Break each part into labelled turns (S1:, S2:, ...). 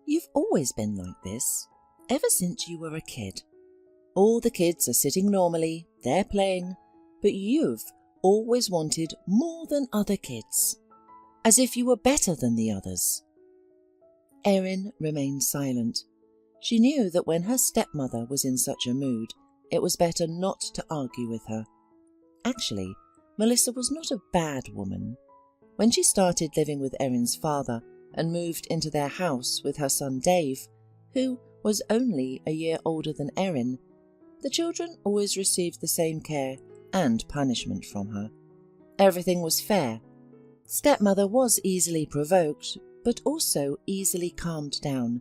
S1: You've always been like this, ever since you were a kid. All the kids are sitting normally, they're playing, but you've always wanted more than other kids, as if you were better than the others." Erin remained silent. She knew that when her stepmother was in such a mood, it was better not to argue with her. Actually, Melissa was not a bad woman. When she started living with Erin's father and moved into their house with her son Dave, who was only a year older than Erin, the children always received the same care and punishment from her. Everything was fair. Stepmother was easily provoked, but also easily calmed down,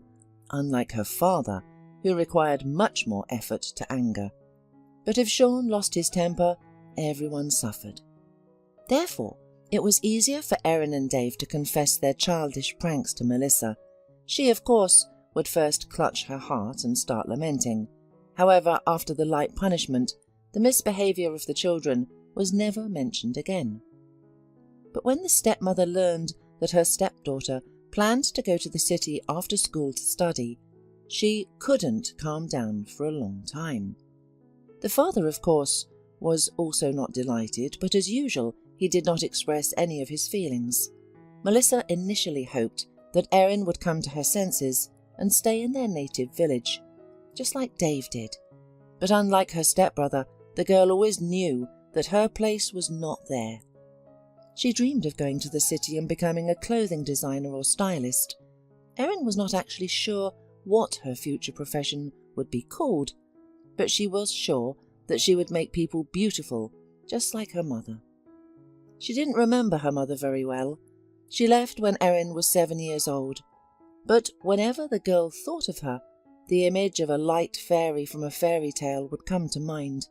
S1: unlike her father, who required much more effort to anger. But if Sean lost his temper, everyone suffered. Therefore, it was easier for Erin and Dave to confess their childish pranks to Melissa. She, of course, would first clutch her heart and start lamenting. However, after the light punishment, the misbehaviour of the children was never mentioned again. But when the stepmother learned that her stepdaughter planned to go to the city after school to study, she couldn't calm down for a long time. The father, of course, was also not delighted, but as usual, he did not express any of his feelings. Melissa initially hoped that Erin would come to her senses and stay in their native village, just like Dave did. But unlike her stepbrother, the girl always knew that her place was not there. She dreamed of going to the city and becoming a clothing designer or stylist. Erin was not actually sure what her future profession would be called, but she was sure that she would make people beautiful, just like her mother. She didn't remember her mother very well. She left when Erin was 7 years old. But whenever the girl thought of her, the image of a light fairy from a fairy tale would come to mind.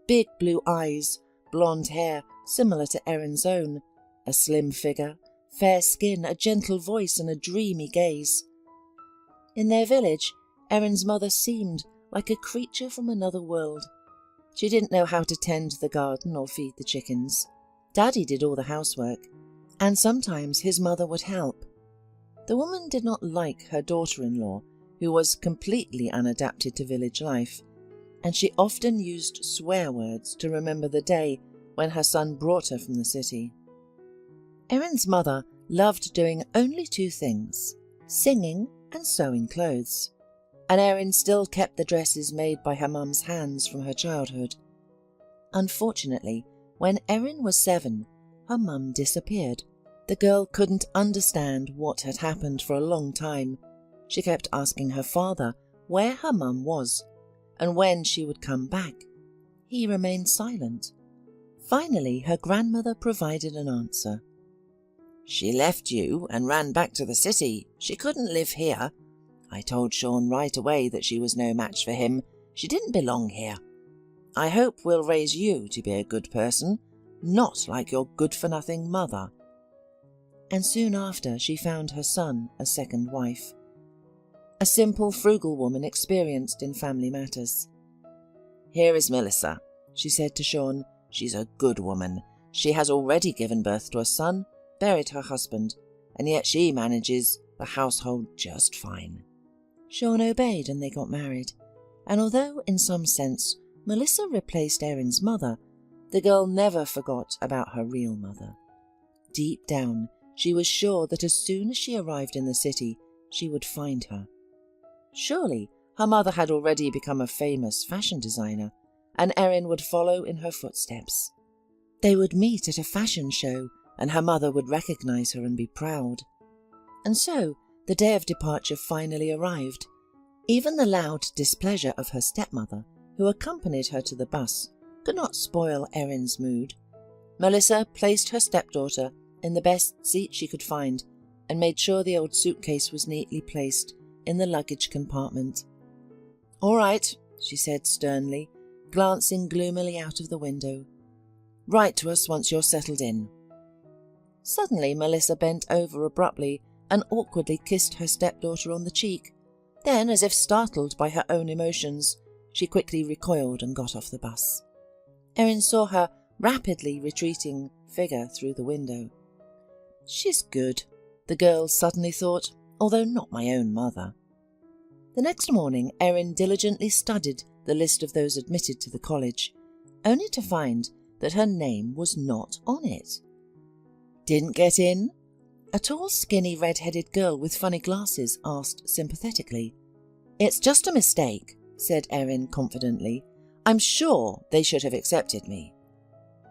S1: Big blue eyes, blonde hair similar to Erin's own, a slim figure, fair skin, a gentle voice and a dreamy gaze. In their village, Erin's mother seemed like a creature from another world. She didn't know how to tend the garden or feed the chickens. Daddy did all the housework, and sometimes his mother would help. The woman did not like her daughter-in-law, who was completely unadapted to village life, and she often used swear words to remember the day when her son brought her from the city. Erin's mother loved doing only 2 things, singing and sewing clothes, and Erin still kept the dresses made by her mum's hands from her childhood. Unfortunately, when Erin was 7, her mum disappeared. The girl couldn't understand what had happened for a long time. She kept asking her father where her mum was and when she would come back. He remained silent. Finally, her grandmother provided an answer. "She left you and ran back to the city. She couldn't live here. I told Sean right away that she was no match for him. She didn't belong here. I hope we'll raise you to be a good person, not like your good-for-nothing mother." And soon after she found her son a second wife. A simple, frugal woman experienced in family matters. "Here is Melissa," she said to Sean. "She's a good woman. She has already given birth to a son, buried her husband, and yet she manages the household just fine." Sean obeyed and they got married. And although, in some sense, Melissa replaced Erin's mother, the girl never forgot about her real mother. Deep down, she was sure that as soon as she arrived in the city, she would find her. Surely her mother had already become a famous fashion designer, and Erin would follow in her footsteps. They would meet at a fashion show, and her mother would recognize her and be proud. And so the day of departure finally arrived. Even the loud displeasure of her stepmother, who accompanied her to the bus, could not spoil Erin's mood. Melissa placed her stepdaughter in the best seat she could find and made sure the old suitcase was neatly placed in the luggage compartment. "All right," she said sternly, glancing gloomily out of the window. "Write to us once you're settled in." Suddenly Melissa bent over abruptly and awkwardly kissed her stepdaughter on the cheek. Then, as if startled by her own emotions, she quickly recoiled and got off the bus. Erin saw her rapidly retreating figure through the window. "She's good," the girl suddenly thought, although not my own mother. The next morning, Erin diligently studied the list of those admitted to the college, only to find that her name was not on it. "Didn't get in?" A tall, skinny, red-headed girl with funny glasses asked sympathetically. "It's just a mistake," said Erin confidently. "I'm sure they should have accepted me."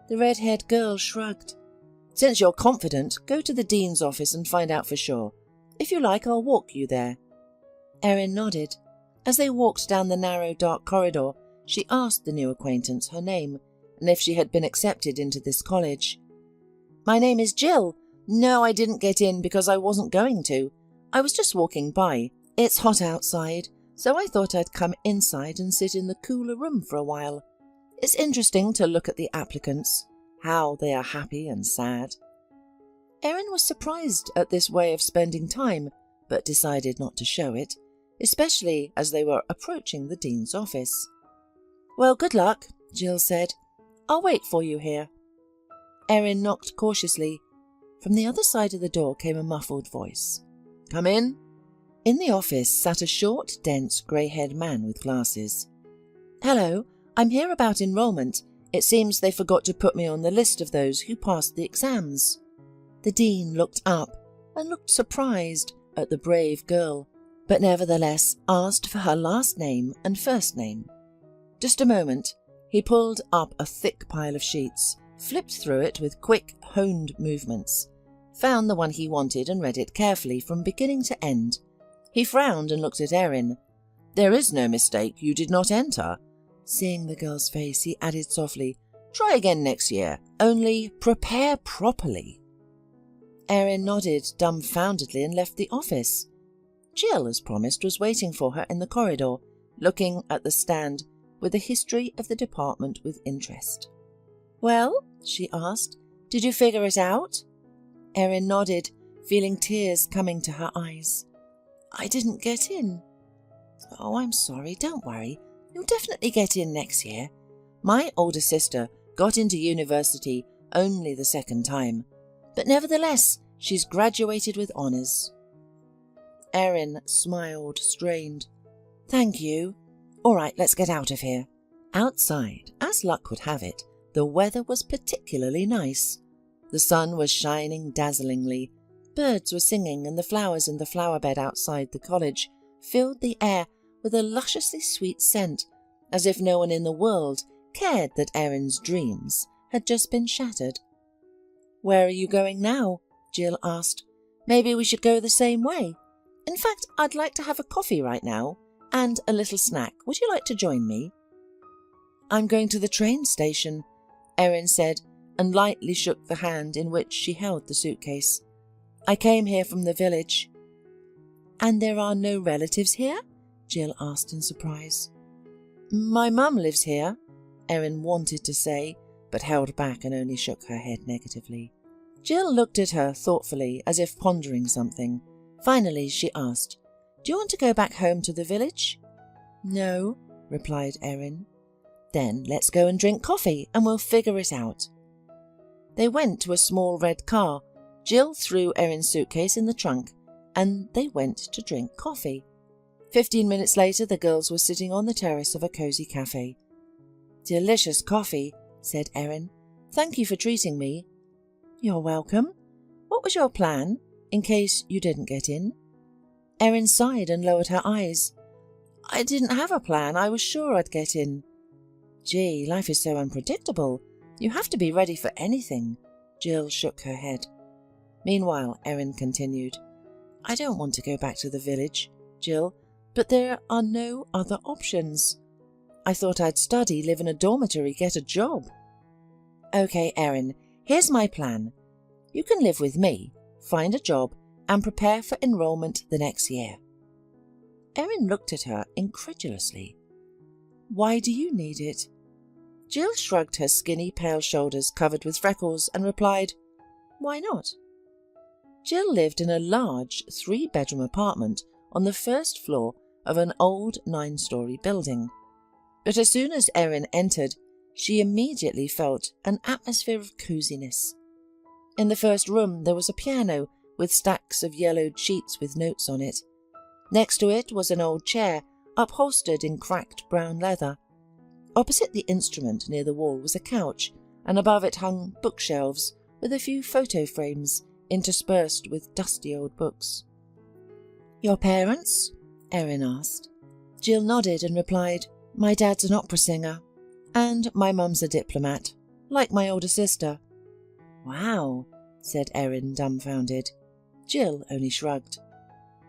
S1: The red-haired girl shrugged. "Since you're confident, go to the dean's office and find out for sure. If you like, I'll walk you there." Erin nodded. As they walked down the narrow, dark corridor, she asked the new acquaintance her name and if she had been accepted into this college. "My name is Jill. No, I didn't get in because I wasn't going to. I was just walking by. It's hot outside, so I thought I'd come inside and sit in the cooler room for a while. It's interesting to look at the applicants, how they are happy and sad." Erin was surprised at this way of spending time, but decided not to show it, especially as they were approaching the dean's office. "Well, good luck," Jill said. "I'll wait for you here." Erin knocked cautiously. From the other side of the door came a muffled voice. "Come in." In the office sat a short, dense, grey-haired man with glasses. "Hello, I'm here about enrolment. It seems they forgot to put me on the list of those who passed the exams." The dean looked up and looked surprised at the brave girl, but nevertheless asked for her last name and first name. "Just a moment." He pulled up a thick pile of sheets, flipped through it with quick, honed movements, found the one he wanted and read it carefully from beginning to end. He frowned and looked at Erin. "There is no mistake. You did not enter." Seeing the girl's face, he added softly, "Try again next year. Only prepare properly." Erin nodded dumbfoundedly and left the office. Jill, as promised, was waiting for her in the corridor, looking at the stand with the history of the department with interest. "Well?" she asked. "Did you figure it out?" Erin nodded, feeling tears coming to her eyes. "I didn't get in." "Oh, I'm sorry. Don't worry. You'll definitely get in next year. My older sister got into university only the second time, but nevertheless, she's graduated with honours." Erin smiled, strained. "Thank you. All right, let's get out of here." Outside, as luck would have it, the weather was particularly nice. The sun was shining dazzlingly, birds were singing, and the flowers in the flower bed outside the college filled the air with a lusciously sweet scent, as if no one in the world cared that Erin's dreams had just been shattered. "Where are you going now?" Jill asked. "Maybe we should go the same way. In fact, I'd like to have a coffee right now, and a little snack. Would you like to join me?" "I'm going to the train station," Erin said, and lightly shook the hand in which she held the suitcase. "I came here from the village." "And there are no relatives here?" Jill asked in surprise. "My mum lives here," Erin wanted to say, but held back and only shook her head negatively. Jill looked at her thoughtfully, as if pondering something. Finally she asked, "Do you want to go back home to the village?" "No," replied Erin. "Then let's go and drink coffee and we'll figure it out." They went to a small red car. Jill threw Erin's suitcase in the trunk and they went to drink coffee. 15 minutes later, the girls were sitting on the terrace of a cosy cafe. "Delicious coffee," said Erin. "Thank you for treating me." "You're welcome. What was your plan, in case you didn't get in?" Erin sighed and lowered her eyes. "I didn't have a plan. I was sure I'd get in." "Gee, life is so unpredictable. You have to be ready for anything." Jill shook her head. Meanwhile, Erin continued, "I don't want to go back to the village, Jill, but there are no other options. I thought I'd study, live in a dormitory, get a job." "Okay, Erin, here's my plan. You can live with me, find a job, and prepare for enrolment the next year." Erin looked at her incredulously. "Why do you need it?" Jill shrugged her skinny, pale shoulders covered with freckles and replied, "Why not?" Jill lived in a large 3-bedroom apartment on the first floor of an old 9-story building. But as soon as Erin entered, she immediately felt an atmosphere of coziness. In the first room there was a piano with stacks of yellowed sheets with notes on it. Next to it was an old chair, upholstered in cracked brown leather. Opposite the instrument near the wall was a couch, and above it hung bookshelves with a few photo frames interspersed with dusty old books. "Your parents?" Erin asked. Jill nodded and replied, "My dad's an opera singer, and my mum's a diplomat, like my older sister." "Wow," said Erin, dumbfounded. Jill only shrugged.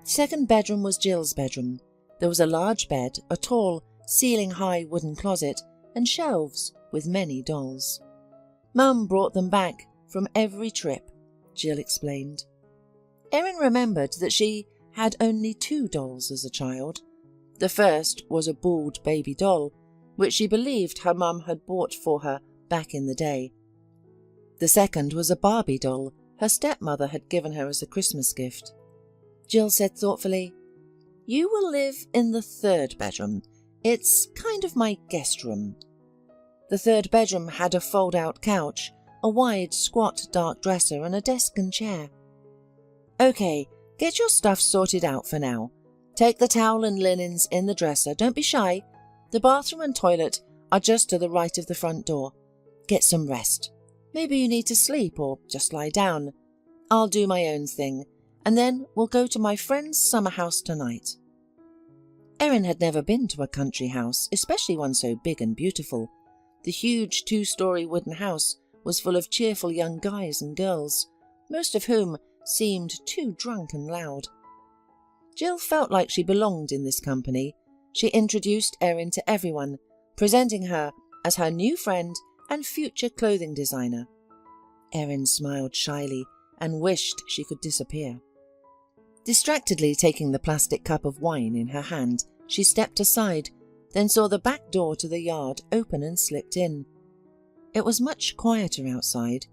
S1: The second bedroom was Jill's bedroom. There was a large bed, a tall, ceiling-high wooden closet, and shelves with many dolls. "Mum brought them back from every trip," Jill explained. Erin remembered that she had only 2 dolls as a child. The first was a bald baby doll, which she believed her mum had bought for her back in the day. The second was a Barbie doll her stepmother had given her as a Christmas gift. Jill said thoughtfully, "You will live in the 3rd bedroom. It's kind of my guest room." The 3rd bedroom had a fold-out couch, a wide, squat dark dresser, and a desk and chair. "Okay, get your stuff sorted out for now. Take the towel and linens in the dresser. Don't be shy. The bathroom and toilet are just to the right of the front door. Get some rest. Maybe you need to sleep or just lie down. I'll do my own thing, and then we'll go to my friend's summer house tonight." Erin had never been to a country house, especially one so big and beautiful. The huge 2-story wooden house was full of cheerful young guys and girls, most of whom seemed too drunk and loud. Jill felt like she belonged in this company. She introduced Erin to everyone, presenting her as her new friend and future clothing designer. Erin smiled shyly and wished she could disappear. Distractedly taking the plastic cup of wine in her hand, she stepped aside, then saw the back door to the yard open and slipped in. It was much quieter outside.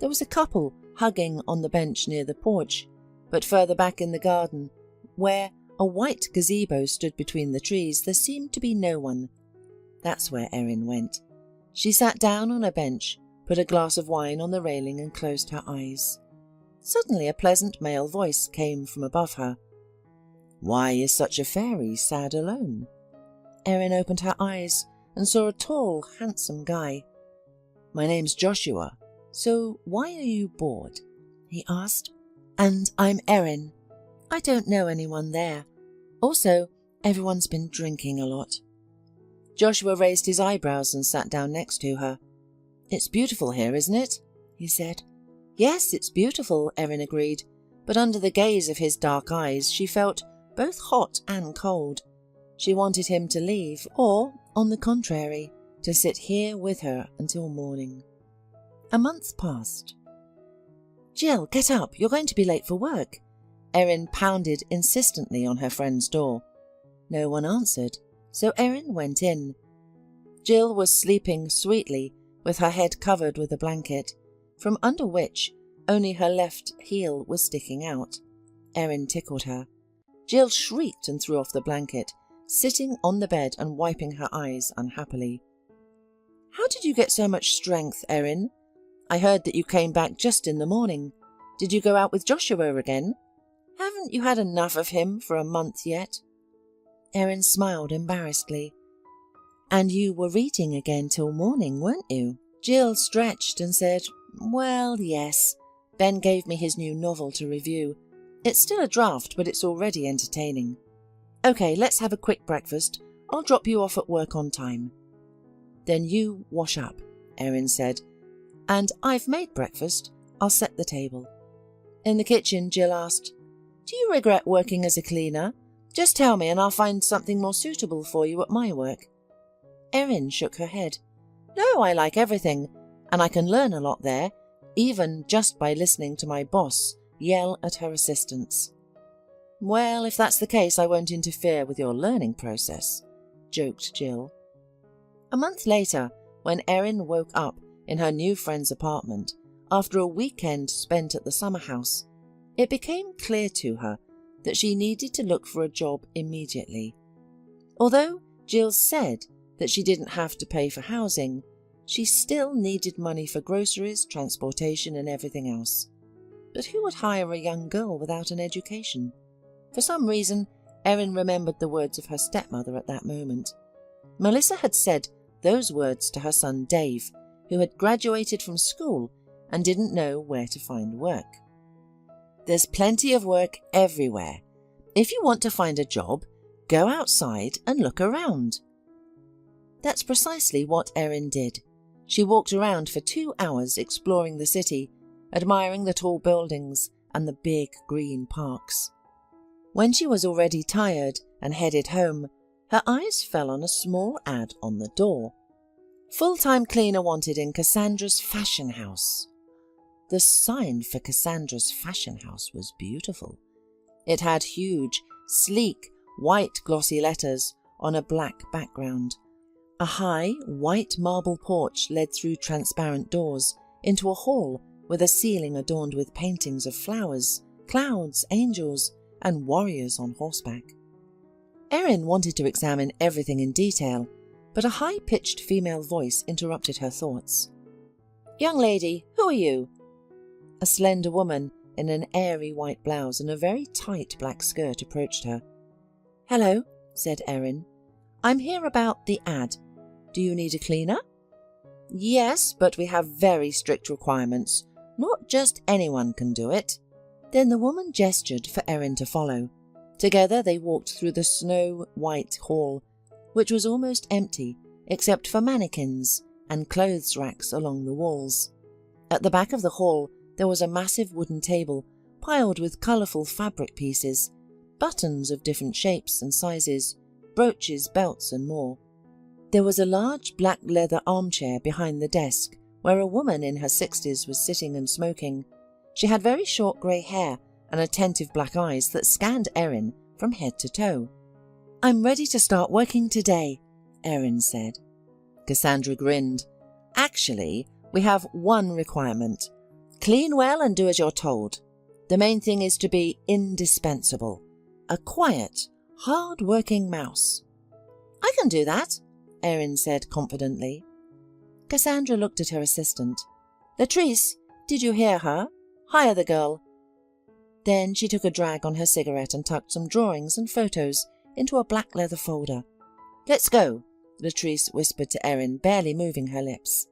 S1: There was a couple hugging on the bench near the porch, but further back in the garden, where a white gazebo stood between the trees, there seemed to be no one. That's where Erin went. She sat down on a bench, put a glass of wine on the railing and closed her eyes. Suddenly a pleasant male voice came from above her. "Why is such a fairy sad alone?" Erin opened her eyes and saw a tall, handsome guy. "My name's Joshua, so why are you bored?" he asked. "And I'm Erin. I don't know anyone there. Also, everyone's been drinking a lot." Joshua raised his eyebrows and sat down next to her. "It's beautiful here, isn't it?" he said. "Yes, it's beautiful," Erin agreed, but under the gaze of his dark eyes she felt both hot and cold. She wanted him to leave, or, on the contrary, to sit here with her until morning. A month passed. "Jill, get up, you're going to be late for work." Erin pounded insistently on her friend's door. No one answered, so Erin went in. Jill was sleeping sweetly, with her head covered with a blanket, from under which only her left heel was sticking out. Erin tickled her. Jill shrieked and threw off the blanket, sitting on the bed and wiping her eyes unhappily. "How did you get so much strength, Erin? I heard that you came back just in the morning. Did you go out with Joshua again? Haven't you had enough of him for a month yet?" Erin smiled embarrassedly. "And you were reading again till morning, weren't you?" Jill stretched and said, "Well, yes. Ben gave me his new novel to review. It's still a draft, but it's already entertaining. Okay, let's have a quick breakfast. I'll drop you off at work on time." "Then you wash up," Erin said. "And I've made breakfast. I'll set the table." In the kitchen, Jill asked, "Do you regret working as a cleaner? Just tell me and I'll find something more suitable for you at my work." Erin shook her head. "No, I like everything, and I can learn a lot there, even just by listening to my boss yell at her assistants." "Well, if that's the case, I won't interfere with your learning process," joked Jill. A month later, when Erin woke up in her new friend's apartment after a weekend spent at the summer house, it became clear to her that she needed to look for a job immediately. Although Jill said that she didn't have to pay for housing, she still needed money for groceries, transportation, and everything else. But who would hire a young girl without an education? For some reason, Erin remembered the words of her stepmother at that moment. Melissa had said those words to her son Dave, who had graduated from school and didn't know where to find work. There's plenty of work everywhere. If you want to find a job, go outside and look around. That's precisely what Erin did. She walked around for 2 hours exploring the city, admiring the tall buildings and the big green parks. When she was already tired and headed home, her eyes fell on a small ad on the door. Full-time cleaner wanted in Cassandra's fashion house. The sign for Cassandra's fashion house was beautiful. It had huge, sleek, white glossy letters on a black background. A high, white marble porch led through transparent doors into a hall with a ceiling adorned with paintings of flowers, clouds, angels, and warriors on horseback. Erin wanted to examine everything in detail, but a high-pitched female voice interrupted her thoughts. "Young lady, who are you?" A slender woman in an airy white blouse and a very tight black skirt approached her. "Hello," said Erin. "I'm here about the ad. Do you need a cleaner?" "Yes, but we have very strict requirements. Not just anyone can do it." Then the woman gestured for Erin to follow. Together they walked through the snow-white hall, which was almost empty except for mannequins and clothes racks along the walls. At the back of the hall there was a massive wooden table piled with colourful fabric pieces, buttons of different shapes and sizes, brooches, belts and more. There was a large black leather armchair behind the desk where a woman in her 60s was sitting and smoking. She had very short grey hair and attentive black eyes that scanned Erin from head to toe. "I'm ready to start working today," Erin said. Cassandra grinned. "Actually, we have one requirement. Clean well and do as you're told. The main thing is to be indispensable. A quiet, hard-working mouse." "I can do that," Erin said confidently. Cassandra looked at her assistant. "Latrice, did you hear her? Hire the girl." Then she took a drag on her cigarette and tucked some drawings and photos into a black leather folder. "Let's go," Latrice whispered to Erin, barely moving her lips.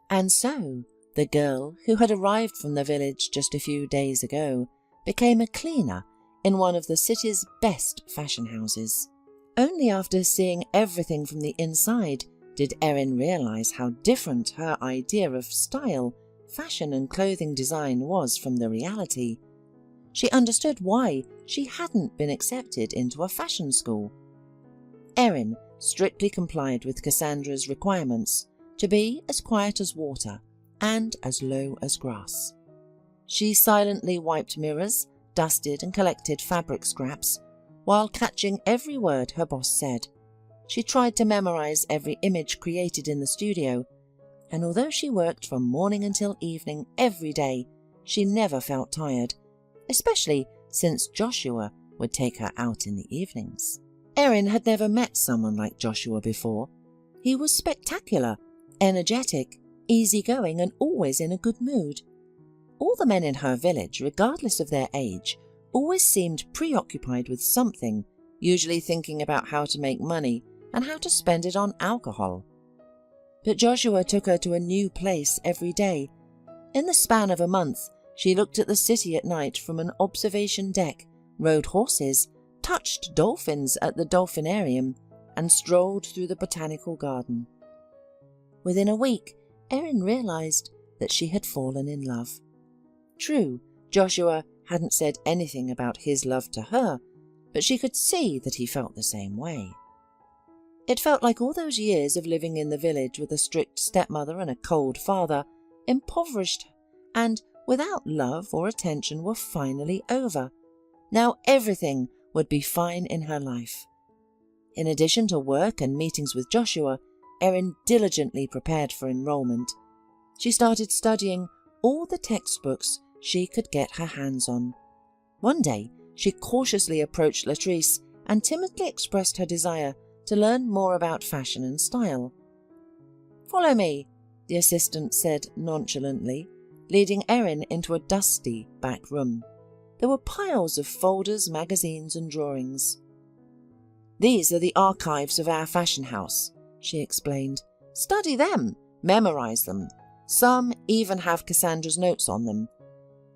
S1: And so the girl, who had arrived from the village just a few days ago, became a cleaner in one of the city's best fashion houses. Only after seeing everything from the inside did Erin realise how different her idea of style, fashion and clothing design was from the reality. She understood why she hadn't been accepted into a fashion school. Erin strictly complied with Cassandra's requirements to be as quiet as water and as low as grass. She silently wiped mirrors, dusted and collected fabric scraps, while catching every word her boss said. She tried to memorize every image created in the studio, and although she worked from morning until evening every day, she never felt tired, especially since Joshua would take her out in the evenings. Erin had never met someone like Joshua before. He was spectacular, energetic, easygoing and always in a good mood. All the men in her village, regardless of their age, always seemed preoccupied with something, usually thinking about how to make money and how to spend it on alcohol. But Joshua took her to a new place every day. In the span of a month, she looked at the city at night from an observation deck, rode horses, touched dolphins at the dolphinarium, and strolled through the botanical garden. Within a week, Erin realised that she had fallen in love. True, Joshua hadn't said anything about his love to her, but she could see that he felt the same way. It felt like all those years of living in the village with a strict stepmother and a cold father, impoverished and without love or attention, were finally over. Now everything would be fine in her life. In addition to work and meetings with Joshua, Erin diligently prepared for enrollment. She started studying all the textbooks she could get her hands on. One day, she cautiously approached Latrice and timidly expressed her desire to learn more about fashion and style. "Follow me," the assistant said nonchalantly, leading Erin into a dusty back room. There were piles of folders, magazines and drawings. "These are the archives of our fashion house," she explained. "Study them, memorize them. Some even have Cassandra's notes on them.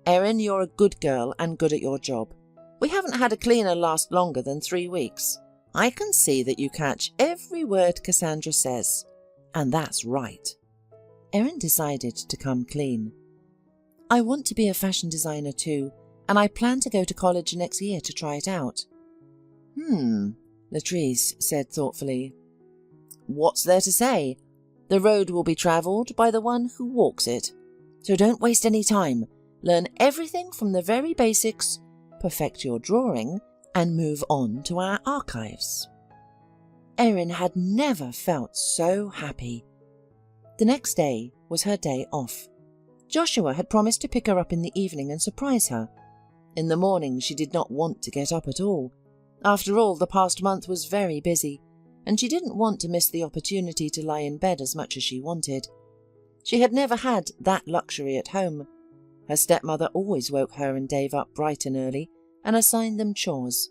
S1: Erin, you're a good girl and good at your job. We haven't had a cleaner last longer than 3 weeks. I can see that you catch every word Cassandra says. And that's right." Erin decided to come clean. "I want to be a fashion designer too, and I plan to go to college next year to try it out." Latrice said thoughtfully. "What's there to say? The road will be travelled by the one who walks it. So don't waste any time. Learn everything from the very basics, perfect your drawing, and move on to our archives." Erin had never felt so happy. The next day was her day off. Joshua had promised to pick her up in the evening and surprise her. In the morning she did not want to get up at all. After all, the past month was very busy, and she didn't want to miss the opportunity to lie in bed as much as she wanted. She had never had that luxury at home. Her stepmother always woke her and Dave up bright and early and assigned them chores.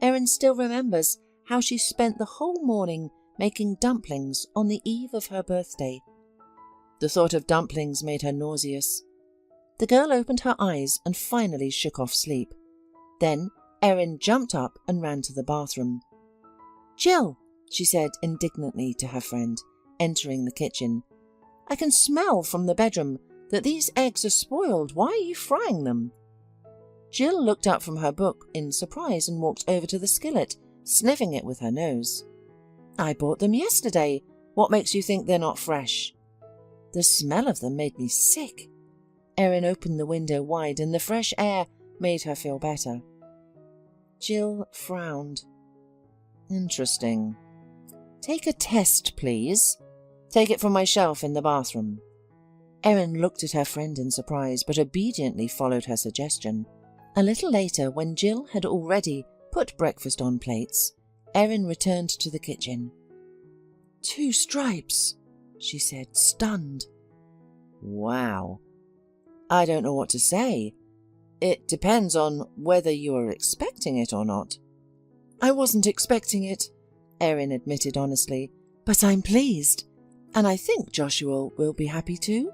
S1: Erin still remembers how she spent the whole morning making dumplings on the eve of her birthday. The thought of dumplings made her nauseous. The girl opened her eyes and finally shook off sleep. Then Erin jumped up and ran to the bathroom. "Jill," she said indignantly to her friend, entering the kitchen, "I can smell from the bedroom that these eggs are spoiled. Why are you frying them?" Jill looked up from her book in surprise and walked over to the skillet, sniffing it with her nose. "I bought them yesterday. What makes you think they're not fresh?" "The smell of them made me sick." Erin opened the window wide and the fresh air made her feel better. Jill frowned. "Interesting. Take a test, please. Take it from my shelf in the bathroom." Erin looked at her friend in surprise, but obediently followed her suggestion. A little later, when Jill had already put breakfast on plates, Erin returned to the kitchen. "2 stripes," she said, stunned. "Wow. I don't know what to say. It depends on whether you are expecting it or not." "I wasn't expecting it," Erin admitted honestly, "but I'm pleased, and I think Joshua will be happy too."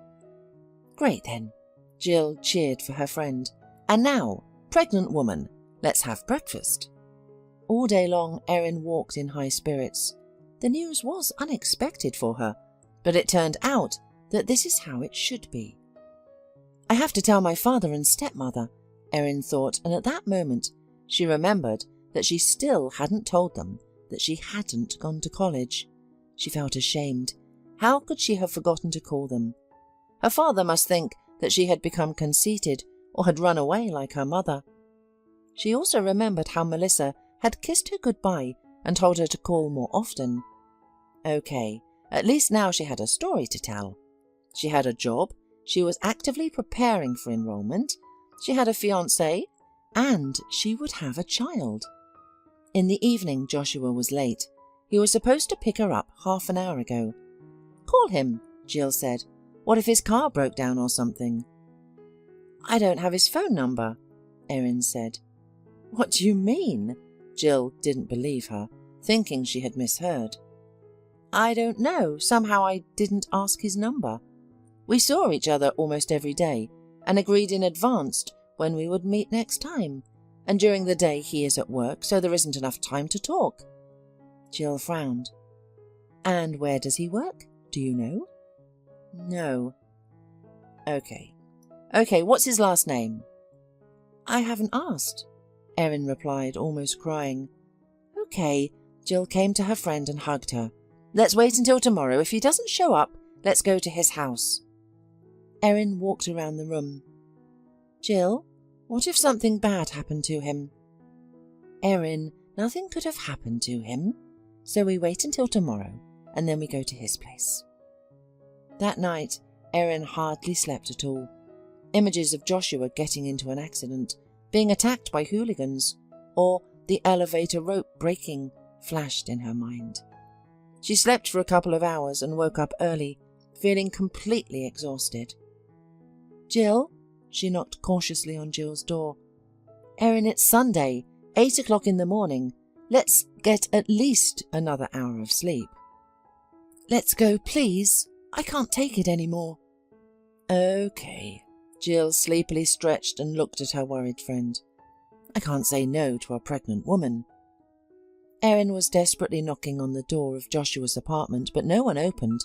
S1: "Great then." Jill cheered for her friend. "And now, pregnant woman, let's have breakfast." All day long Erin walked in high spirits. The news was unexpected for her, but it turned out that this is how it should be. "I have to tell my father and stepmother," Erin thought, and at that moment she remembered that she still hadn't told them that she hadn't gone to college. She felt ashamed. How could she have forgotten to call them? Her father must think that she had become conceited or had run away like her mother. She also remembered how Melissa had kissed her goodbye and told her to call more often. Okay, at least now she had a story to tell. She had a job, she was actively preparing for enrollment, she had a fiancé, and she would have a child. In the evening, Joshua was late. He was supposed to pick her up half an hour ago. "Call him," Jill said. "What if his car broke down or something?" "I don't have his phone number," Erin said. "What do you mean?" Jill didn't believe her, thinking she had misheard. "I don't know. Somehow I didn't ask his number. We saw each other almost every day and agreed in advance when we would meet next time. And during the day he is at work, so there isn't enough time to talk." Jill frowned. "And where does he work? Do you know?" "No." Okay, what's his last name?" "I haven't asked," Erin replied, almost crying. "Okay." Jill came to her friend and hugged her. "Let's wait until tomorrow. If he doesn't show up, let's go to his house." Erin walked around the room. "Jill, what if something bad happened to him?" "Erin, nothing could have happened to him. So we wait until tomorrow, and then we go to his place." That night, Erin hardly slept at all. Images of Joshua getting into an accident, being attacked by hooligans, or the elevator rope breaking flashed in her mind. She slept for a couple of hours and woke up early, feeling completely exhausted. Jill? She knocked cautiously on Jill's door. Erin, it's Sunday, 8 o'clock in the morning. Let's get at least another hour of sleep. Let's go, please. I can't take it any more. Okay. Jill sleepily stretched and looked at her worried friend. I can't say no to a pregnant woman. Erin was desperately knocking on the door of Joshua's apartment, but no one opened.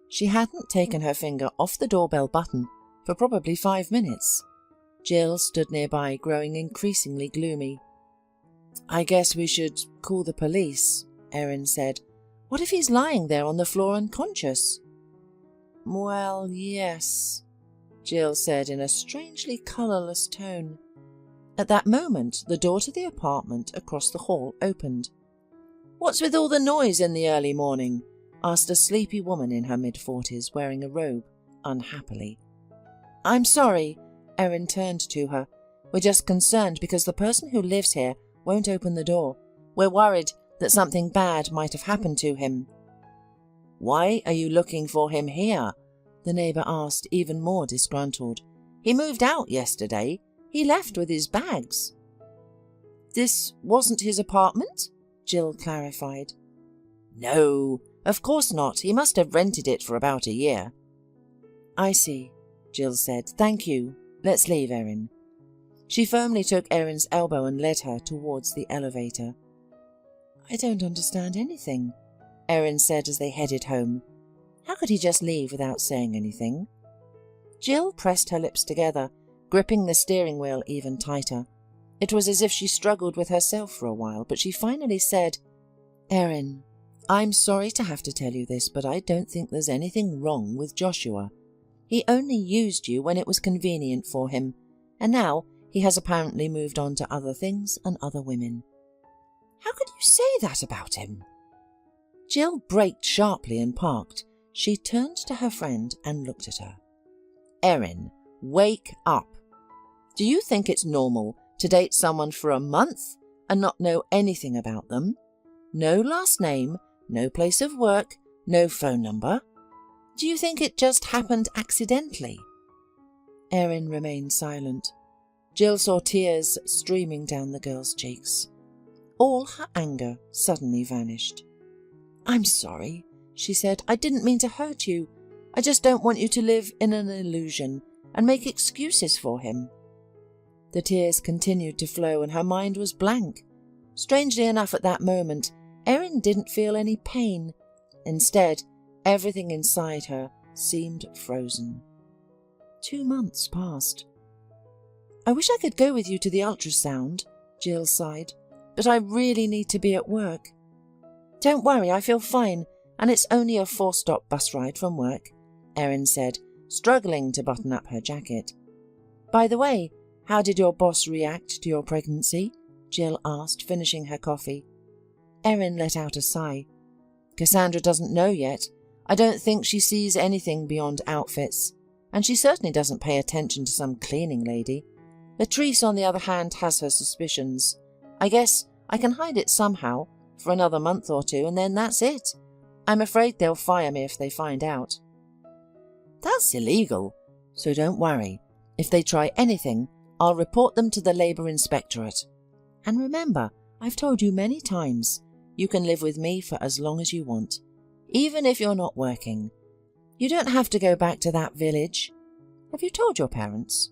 S1: She hadn't taken her finger off the doorbell button for probably 5 minutes. Jill stood nearby, growing increasingly gloomy. I guess we should call the police, Erin said. What if he's lying there on the floor unconscious? Well, yes, Jill said in a strangely colourless tone. At that moment, the door to the apartment across the hall opened. What's with all the noise in the early morning? Asked a sleepy woman in her mid-40s wearing a robe, unhappily. I'm sorry, Erin turned to her. We're just concerned because the person who lives here won't open the door. We're worried that something bad might have happened to him. Why are you looking for him here? The neighbour asked, even more disgruntled. He moved out yesterday. He left with his bags. This wasn't his apartment? Jill clarified. No, of course not. He must have rented it for about a year. I see, Jill said. Thank you. Let's leave, Erin. She firmly took Erin's elbow and led her towards the elevator. I don't understand anything, Erin said as they headed home. How could he just leave without saying anything? Jill pressed her lips together, gripping the steering wheel even tighter. It was as if she struggled with herself for a while, but she finally said, Erin, I'm sorry to have to tell you this, but I don't think there's anything wrong with Joshua. He only used you when it was convenient for him, and now he has apparently moved on to other things and other women. How could you say that about him? Jill braked sharply and parked. She turned to her friend and looked at her. Erin, wake up. Do you think it's normal to date someone for a month and not know anything about them? No last name, no place of work, no phone number. Do you think it just happened accidentally? Erin remained silent. Jill saw tears streaming down the girl's cheeks. All her anger suddenly vanished. I'm sorry, she said. I didn't mean to hurt you. I just don't want you to live in an illusion and make excuses for him. The tears continued to flow and her mind was blank. Strangely enough, at that moment, Erin didn't feel any pain. Instead, everything inside her seemed frozen. 2 months passed. I wish I could go with you to the ultrasound, Jill sighed, but I really need to be at work. Don't worry, I feel fine, and it's only a 4-stop bus ride from work, Erin said, struggling to button up her jacket. By the way, how did your boss react to your pregnancy? Jill asked, finishing her coffee. Erin let out a sigh. Cassandra doesn't know yet. I don't think she sees anything beyond outfits, and she certainly doesn't pay attention to some cleaning lady. Latrice, on the other hand, has her suspicions. I guess I can hide it somehow for another month or 2, and then that's it. I'm afraid they'll fire me if they find out. That's illegal, so don't worry. If they try anything, I'll report them to the Labour Inspectorate. And remember, I've told you many times, you can live with me for as long as you want, even if you're not working. You don't have to go back to that village. Have you told your parents?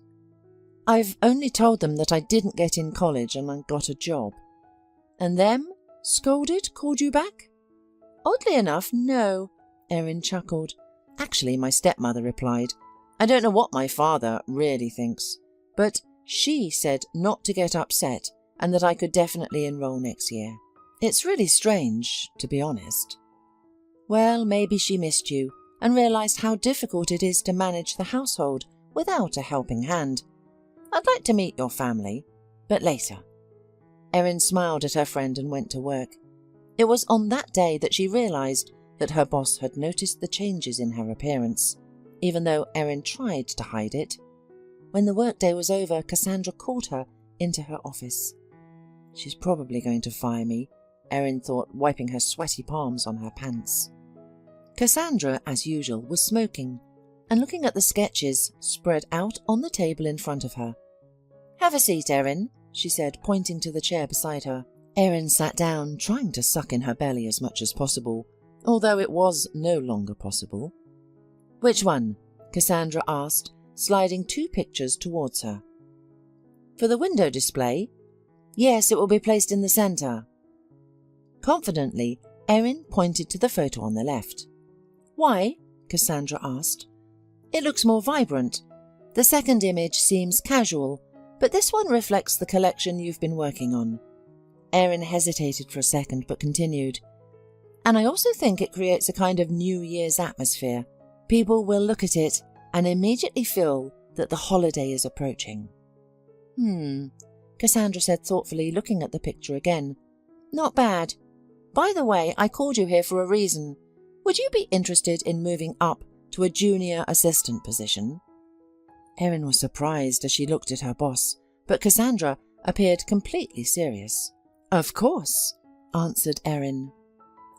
S1: I've only told them that I didn't get in college and I got a job. And them? Scolded? Called you back? Oddly enough, no, Erin chuckled. Actually, my stepmother replied. I don't know what my father really thinks, but she said not to get upset and that I could definitely enroll next year. It's really strange, to be honest. Well, maybe she missed you and realised how difficult it is to manage the household without a helping hand. I'd like to meet your family, but later. Erin smiled at her friend and went to work. It was on that day that she realised that her boss had noticed the changes in her appearance, even though Erin tried to hide it. When the workday was over, Cassandra called her into her office. She's probably going to fire me, Erin thought, wiping her sweaty palms on her pants. Cassandra, as usual, was smoking. and looking at the sketches spread out on the table in front of her. "Have a seat, Erin," she said, pointing to the chair beside her. Erin sat down, trying to suck in her belly as much as possible, although it was no longer possible. "Which one?" Cassandra asked, sliding 2 pictures towards her. "For the window display?" "Yes, it will be placed in the centre." Confidently, Erin pointed to the photo on the left. "Why?" Cassandra asked. "It looks more vibrant. The second image seems casual, but this one reflects the collection you've been working on." Erin hesitated for a second but continued. "And I also think it creates a kind of New Year's atmosphere. People will look at it and immediately feel that the holiday is approaching." Cassandra said thoughtfully, looking at the picture again. "Not bad. By the way, I called you here for a reason. Would you be interested in moving up to a junior assistant position?" Erin was surprised as she looked at her boss, but Cassandra appeared completely serious. "Of course," answered Erin.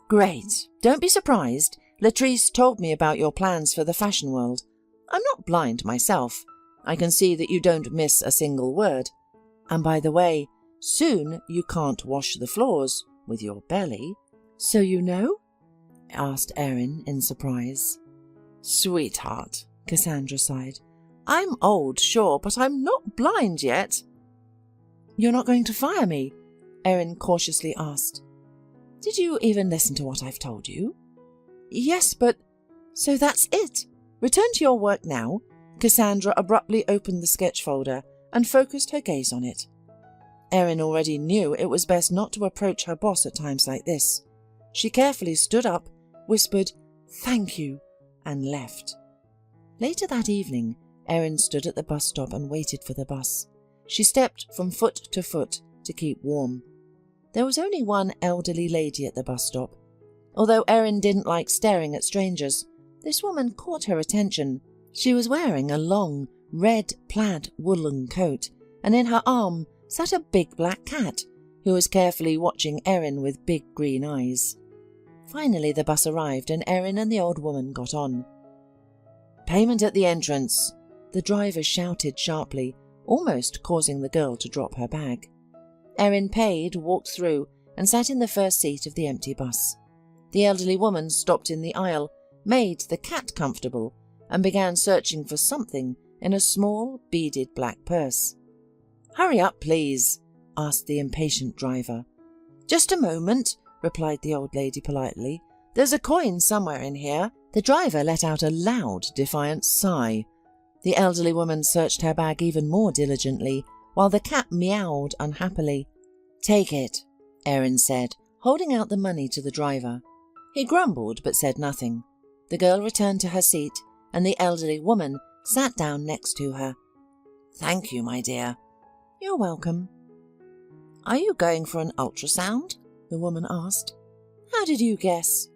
S1: "Great. Don't be surprised. Latrice told me about your plans for the fashion world. I'm not blind myself. I can see that you don't miss a single word. And by the way, soon you can't wash the floors with your belly." "So you know?" asked Erin in surprise. "Sweetheart," Cassandra sighed. "I'm old, sure, but I'm not blind yet." "You're not going to fire me?" Erin cautiously asked. "Did you even listen to what I've told you?" "Yes, but—" "So that's it. Return to your work now." Cassandra abruptly opened the sketch folder and focused her gaze on it. Erin already knew it was best not to approach her boss at times like this. She carefully stood up, whispered, "Thank you," and left. Later that evening, Erin stood at the bus stop and waited for the bus. She stepped from foot to keep warm. There was only one elderly lady at the bus stop. Although Erin didn't like staring at strangers, this woman caught her attention. She was wearing a long, red plaid woolen coat, and in her arm sat a big black cat, who was carefully watching Erin with big green eyes. Finally the bus arrived and Erin and the old woman got on. "Payment at the entrance," the driver shouted sharply, almost causing the girl to drop her bag. Erin paid, walked through, and sat in the first seat of the empty bus. The elderly woman stopped in the aisle, made the cat comfortable, and began searching for something in a small, beaded black purse. "Hurry up, please," asked the impatient driver. "Just a moment," replied the old lady politely. "There's a coin somewhere in here." The driver let out a loud, defiant sigh. The elderly woman searched her bag even more diligently, while the cat meowed unhappily. "Take it," Erin said, holding out the money to the driver. He grumbled but said nothing. The girl returned to her seat, and the elderly woman sat down next to her. "Thank you, my dear." "You're welcome." "Are you going for an ultrasound?" the woman asked. "How did you guess?"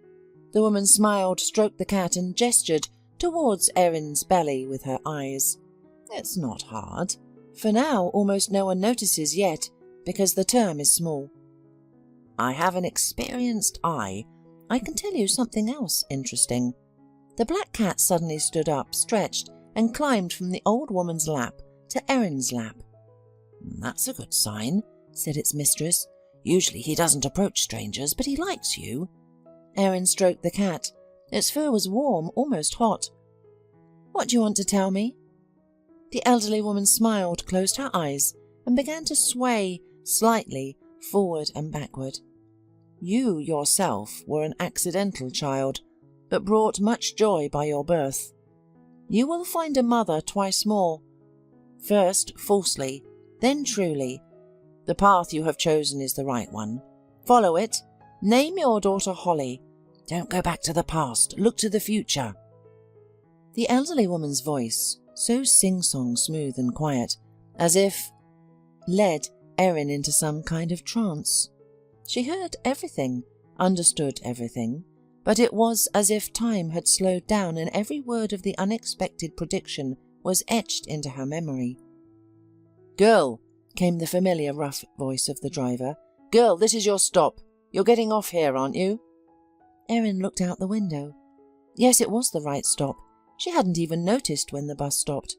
S1: The woman smiled, stroked the cat, and gestured towards Erin's belly with her eyes. "It's not hard. For now, almost no one notices yet, because the term is small. I have an experienced eye. I can tell you something else interesting." The black cat suddenly stood up, stretched, and climbed from the old woman's lap to Erin's lap. "That's a good sign," said its mistress. "Usually he doesn't approach strangers, but he likes you." Erin stroked the cat. Its fur was warm, almost hot. "What do you want to tell me?" The elderly woman smiled, closed her eyes, and began to sway slightly forward and backward. "You yourself were an accidental child, but brought much joy by your birth. You will find a mother twice more. First falsely, then truly. The path you have chosen is the right one. Follow it. Name your daughter Holly. Don't go back to the past. Look to the future." The elderly woman's voice, so sing-song smooth and quiet, as if led Erin into some kind of trance. She heard everything, understood everything, but it was as if time had slowed down and every word of the unexpected prediction was etched into her memory. "Girl," came the familiar rough voice of the driver. "Girl, this is your stop. You're getting off here, aren't you?" Erin looked out the window. Yes, it was the right stop. She hadn't even noticed when the bus stopped,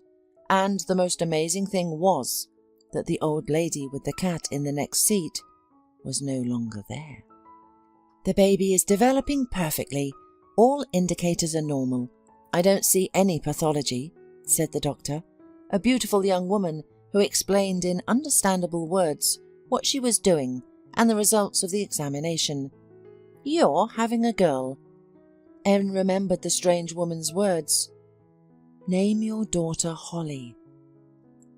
S1: and the most amazing thing was that the old lady with the cat in the next seat was no longer there. "The baby is developing perfectly. All indicators are normal. I don't see any pathology," said the doctor, a beautiful young woman who explained in understandable words what she was doing and the results of the examination. "You're having a girl." Erin remembered the strange woman's words. "Name your daughter Holly."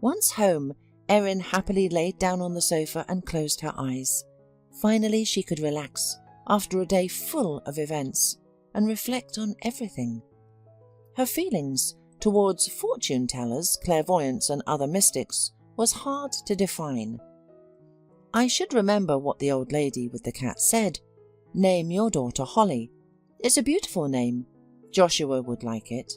S1: Once home, Erin happily laid down on the sofa and closed her eyes. Finally she could relax after a day full of events and reflect on everything. Her feelings towards fortune-tellers, clairvoyants and other mystics was hard to define. I should remember what the old lady with the cat said. Name your daughter Holly. It's a beautiful name. Joshua would like it.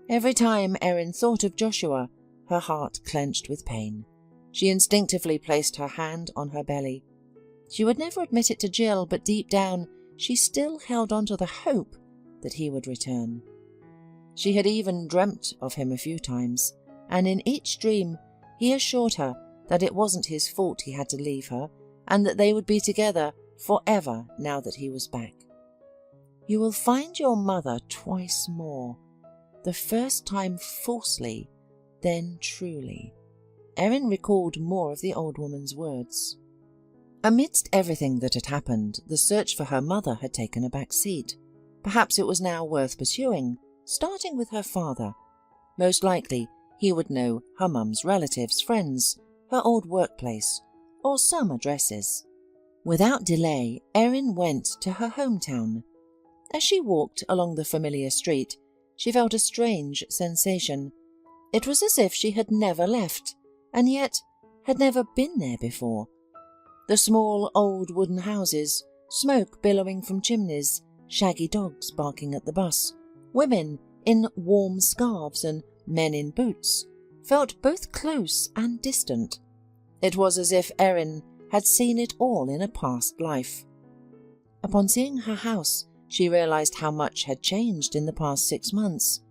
S1: Every time Erin thought of Joshua, her heart clenched with pain. She instinctively placed her hand on her belly. She would never admit it to Jill, but deep down she still held on to the hope that he would return. She had even dreamt of him a few times, and in each dream he assured her that it wasn't his fault he had to leave her, and that they would be together forever now that he was back. "You will find your mother twice more, the first time falsely, then truly." Erin recalled more of the old woman's words. Amidst everything that had happened, the search for her mother had taken a back seat. Perhaps it was now worth pursuing, starting with her father. Most likely he would know her mum's relatives, friends, her old workplace, or some addresses. Without delay, Erin went to her hometown. As she walked along the familiar street, she felt a strange sensation. It was as if she had never left, and yet had never been there before. The small old wooden houses, smoke billowing from chimneys, shaggy dogs barking at the bus, women in warm scarves and men in boots, felt both close and distant. It was as if Erin had seen it all in a past life. Upon seeing her house, she realized how much had changed in the past 6 months.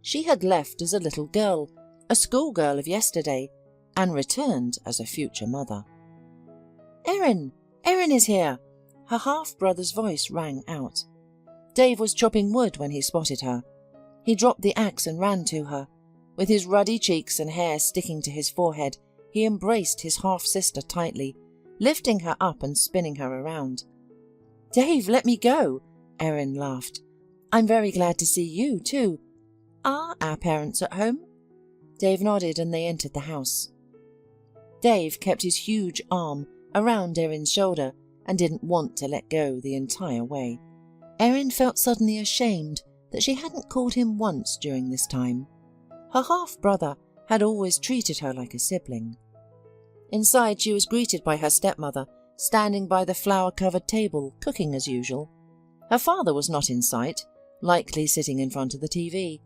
S1: She had left as a little girl, a schoolgirl of yesterday, and returned as a future mother. "Erin! Erin is here!" Her half-brother's voice rang out. Dave was chopping wood when he spotted her. He dropped the axe and ran to her. With his ruddy cheeks and hair sticking to his forehead, he embraced his half-sister tightly, lifting her up and spinning her around. "Dave, let me go!" Erin laughed. "I'm very glad to see you, too. Are our parents at home?" Dave nodded and they entered the house. Dave kept his huge arm around Erin's shoulder and didn't want to let go the entire way. Erin felt suddenly ashamed that she hadn't called him once during this time. Her half-brother had always treated her like a sibling. Inside she was greeted by her stepmother, standing by the flower-covered table, cooking as usual. Her father was not in sight, likely sitting in front of the TV.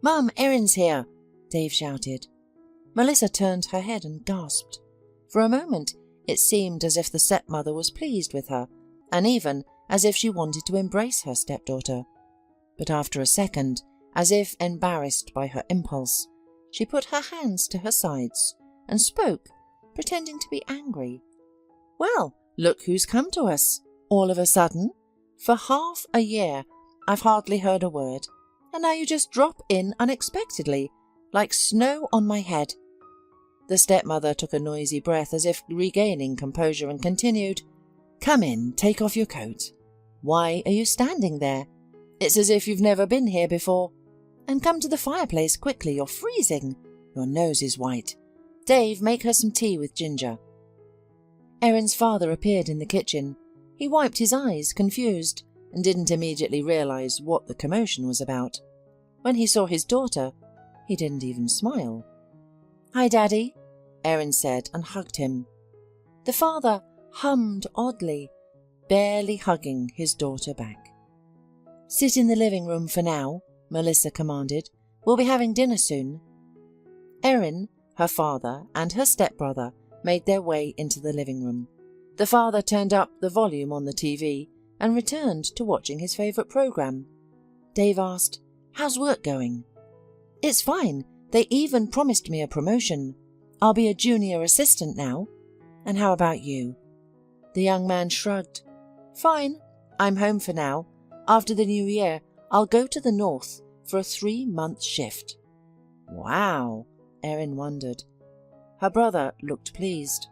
S1: "Mum, Erin's here!" Dave shouted. Melissa turned her head and gasped. For a moment it seemed as if the stepmother was pleased with her, and even as if she wanted to embrace her stepdaughter. But after a second, as if embarrassed by her impulse, she put her hands to her sides and spoke, pretending to be angry. "Well, look who's come to us, all of a sudden. For half a year I've hardly heard a word, and now you just drop in unexpectedly, like snow on my head." The stepmother took a noisy breath as if regaining composure and continued, "Come in, take off your coat. Why are you standing there? It's as if you've never been here before. And come to the fireplace quickly, you're freezing. Your nose is white. Dave, make her some tea with ginger." Erin's father appeared in the kitchen. He wiped his eyes, confused, and didn't immediately realize what the commotion was about. When he saw his daughter, he didn't even smile. "Hi, Daddy," Erin said and hugged him. The father hummed oddly, barely hugging his daughter back. "Sit in the living room for now," Melissa commanded. "We'll be having dinner soon." Erin, her father, and her stepbrother made their way into the living room. The father turned up the volume on the TV and returned to watching his favourite programme. Dave asked, How's work going?" "It's fine. They even promised me a promotion. I'll be a junior assistant now. And how about you?" The young man shrugged. "Fine. I'm home for now. After the new year, I'll go to the north for a 3-month shift." "Wow," Erin wondered. Her brother looked pleased.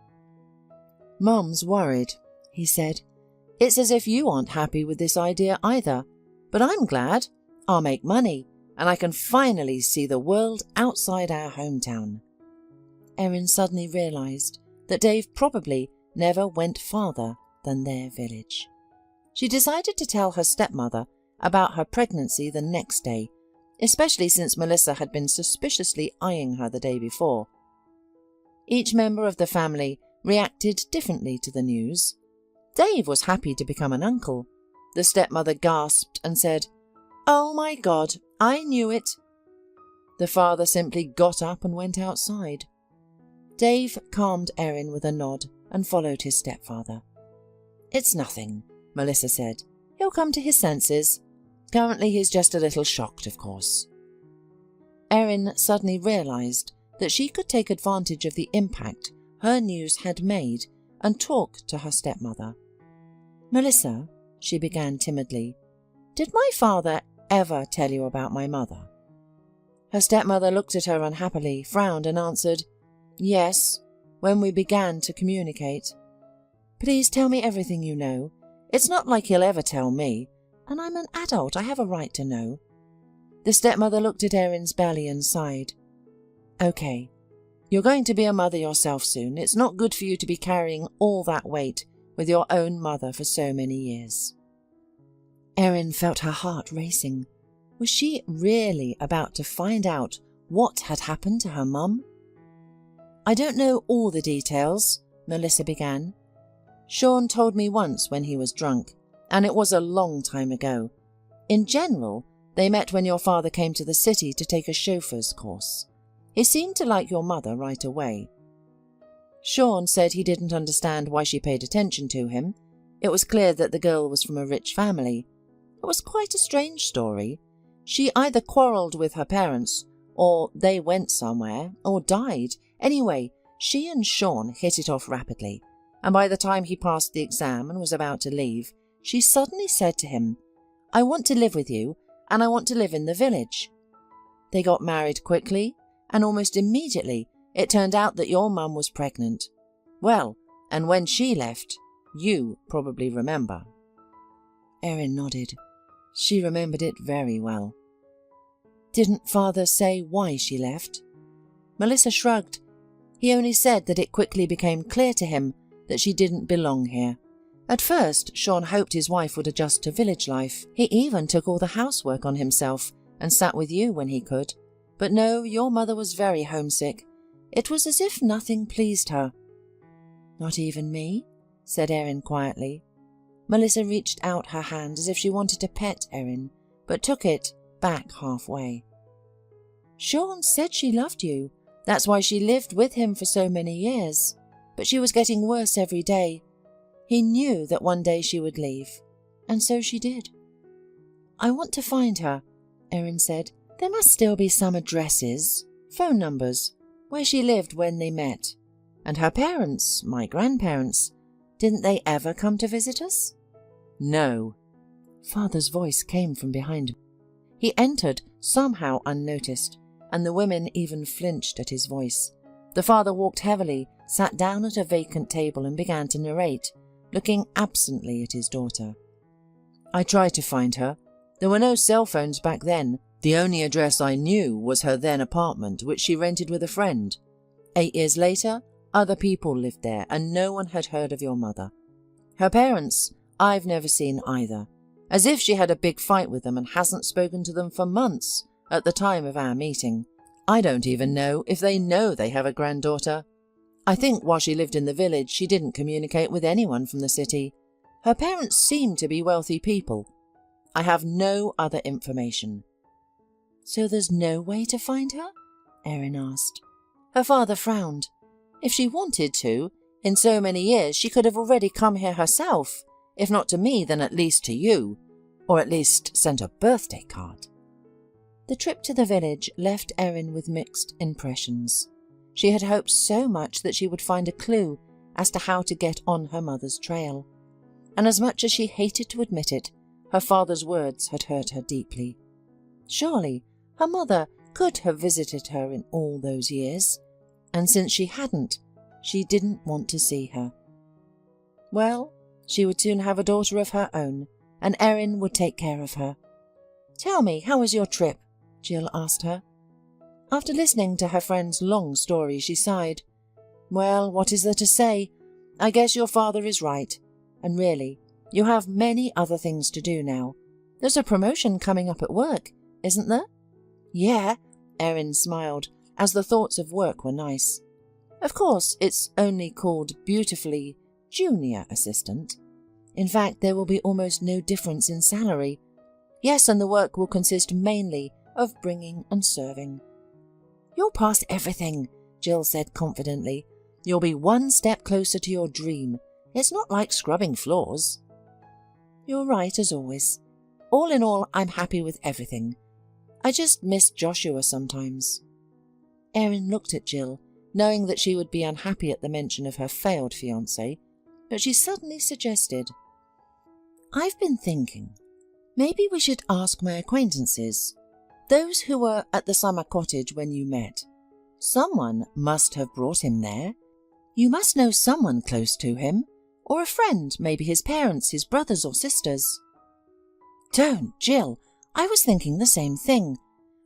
S1: "Mum's worried," he said. "It's as if you aren't happy with this idea either. But I'm glad. I'll make money, and I can finally see the world outside our hometown." Erin suddenly realised that Dave probably never went farther than their village. She decided to tell her stepmother about her pregnancy the next day, especially since Melissa had been suspiciously eyeing her the day before. Each member of the family reacted differently to the news. Dave was happy to become an uncle. The stepmother gasped and said, "Oh my God, I knew it." The father simply got up and went outside. Dave calmed Erin with a nod and followed his stepfather. "It's nothing," Melissa said. "He'll come to his senses. Currently he's just a little shocked, of course." Erin suddenly realised that she could take advantage of the impact her news had made and talk to her stepmother. "Melissa," she began timidly, "did my father ever tell you about my mother?" Her stepmother looked at her unhappily, frowned and answered, "Yes, when we began to communicate." "Please tell me everything you know. It's not like he'll ever tell me, and I'm an adult, I have a right to know." The stepmother looked at Erin's belly and sighed. "Okay, you're going to be a mother yourself soon. It's not good for you to be carrying all that weight with your own mother for so many years." Erin felt her heart racing. Was she really about to find out what had happened to her mum? "I don't know all the details," Melissa began. "Sean told me once when he was drunk, and it was a long time ago. In general, they met when your father came to the city to take a chauffeur's course. He seemed to like your mother right away. Sean said he didn't understand why she paid attention to him. It was clear that the girl was from a rich family. It was quite a strange story. She either quarrelled with her parents, or they went somewhere, or died. Anyway, she and Sean hit it off rapidly, and by the time he passed the exam and was about to leave, she suddenly said to him, 'I want to live with you, and I want to live in the village.' They got married quickly, and almost immediately it turned out that your mum was pregnant. Well, and when she left, you probably remember." Erin nodded. She remembered it very well. "Didn't father say why she left?" Melissa shrugged. He only said that it quickly became clear to him that she didn't belong here. At first, Sean hoped his wife would adjust to village life. He even took all the housework on himself and sat with you when he could. But no, your mother was very homesick. It was as if nothing pleased her. "Not even me?" said Erin quietly. Melissa reached out her hand as if she wanted to pet Erin, but took it back halfway. "Sean said she loved you. That's why she lived with him for so many years. But she was getting worse every day. He knew that one day she would leave, and so she did." "I want to find her," Erin said. "There must still be some addresses, phone numbers, where she lived when they met. And her parents, my grandparents, didn't they ever come to visit us?" "No." Father's voice came from behind him. He entered, somehow unnoticed, and the women even flinched at his voice. The father walked heavily, sat down at a vacant table and began to narrate, looking absently at his daughter. "I tried to find her. There were no cell phones back then. The only address I knew was her then apartment, which she rented with a friend. 8 years later, other people lived there, and no one had heard of your mother. Her parents, I've never seen either. As if she had a big fight with them and hasn't spoken to them for months at the time of our meeting. I don't even know if they know they have a granddaughter. I think while she lived in the village, she didn't communicate with anyone from the city. Her parents seemed to be wealthy people. I have no other information." "So there's no way to find her?" Erin asked. Her father frowned. "If she wanted to, in so many years she could have already come here herself. If not to me, then at least to you. Or at least sent a birthday card." The trip to the village left Erin with mixed impressions. She had hoped so much that she would find a clue as to how to get on her mother's trail. And as much as she hated to admit it, her father's words had hurt her deeply. Surely her mother could have visited her in all those years, and since she hadn't, she didn't want to see her. Well, she would soon have a daughter of her own, and Erin would take care of her. "Tell me, how was your trip?" Jill asked her. After listening to her friend's long story, she sighed. "Well, what is there to say? I guess your father is right. And really, you have many other things to do now. There's a promotion coming up at work, isn't there?" "Yeah," Erin smiled, as the thoughts of work were nice. "Of course, it's only called beautifully junior assistant. In fact, there will be almost no difference in salary. Yes, and the work will consist mainly of bringing and serving." "You'll pass everything," Jill said confidently. "You'll be one step closer to your dream. It's not like scrubbing floors." "You're right, as always. All in all, I'm happy with everything. I just miss Joshua sometimes." Erin looked at Jill, knowing that she would be unhappy at the mention of her failed fiancé, but she suddenly suggested, "I've been thinking, maybe we should ask my acquaintances, those who were at the summer cottage when you met. Someone must have brought him there. You must know someone close to him, or a friend, maybe his parents, his brothers or sisters." "Don't, Jill. I was thinking the same thing.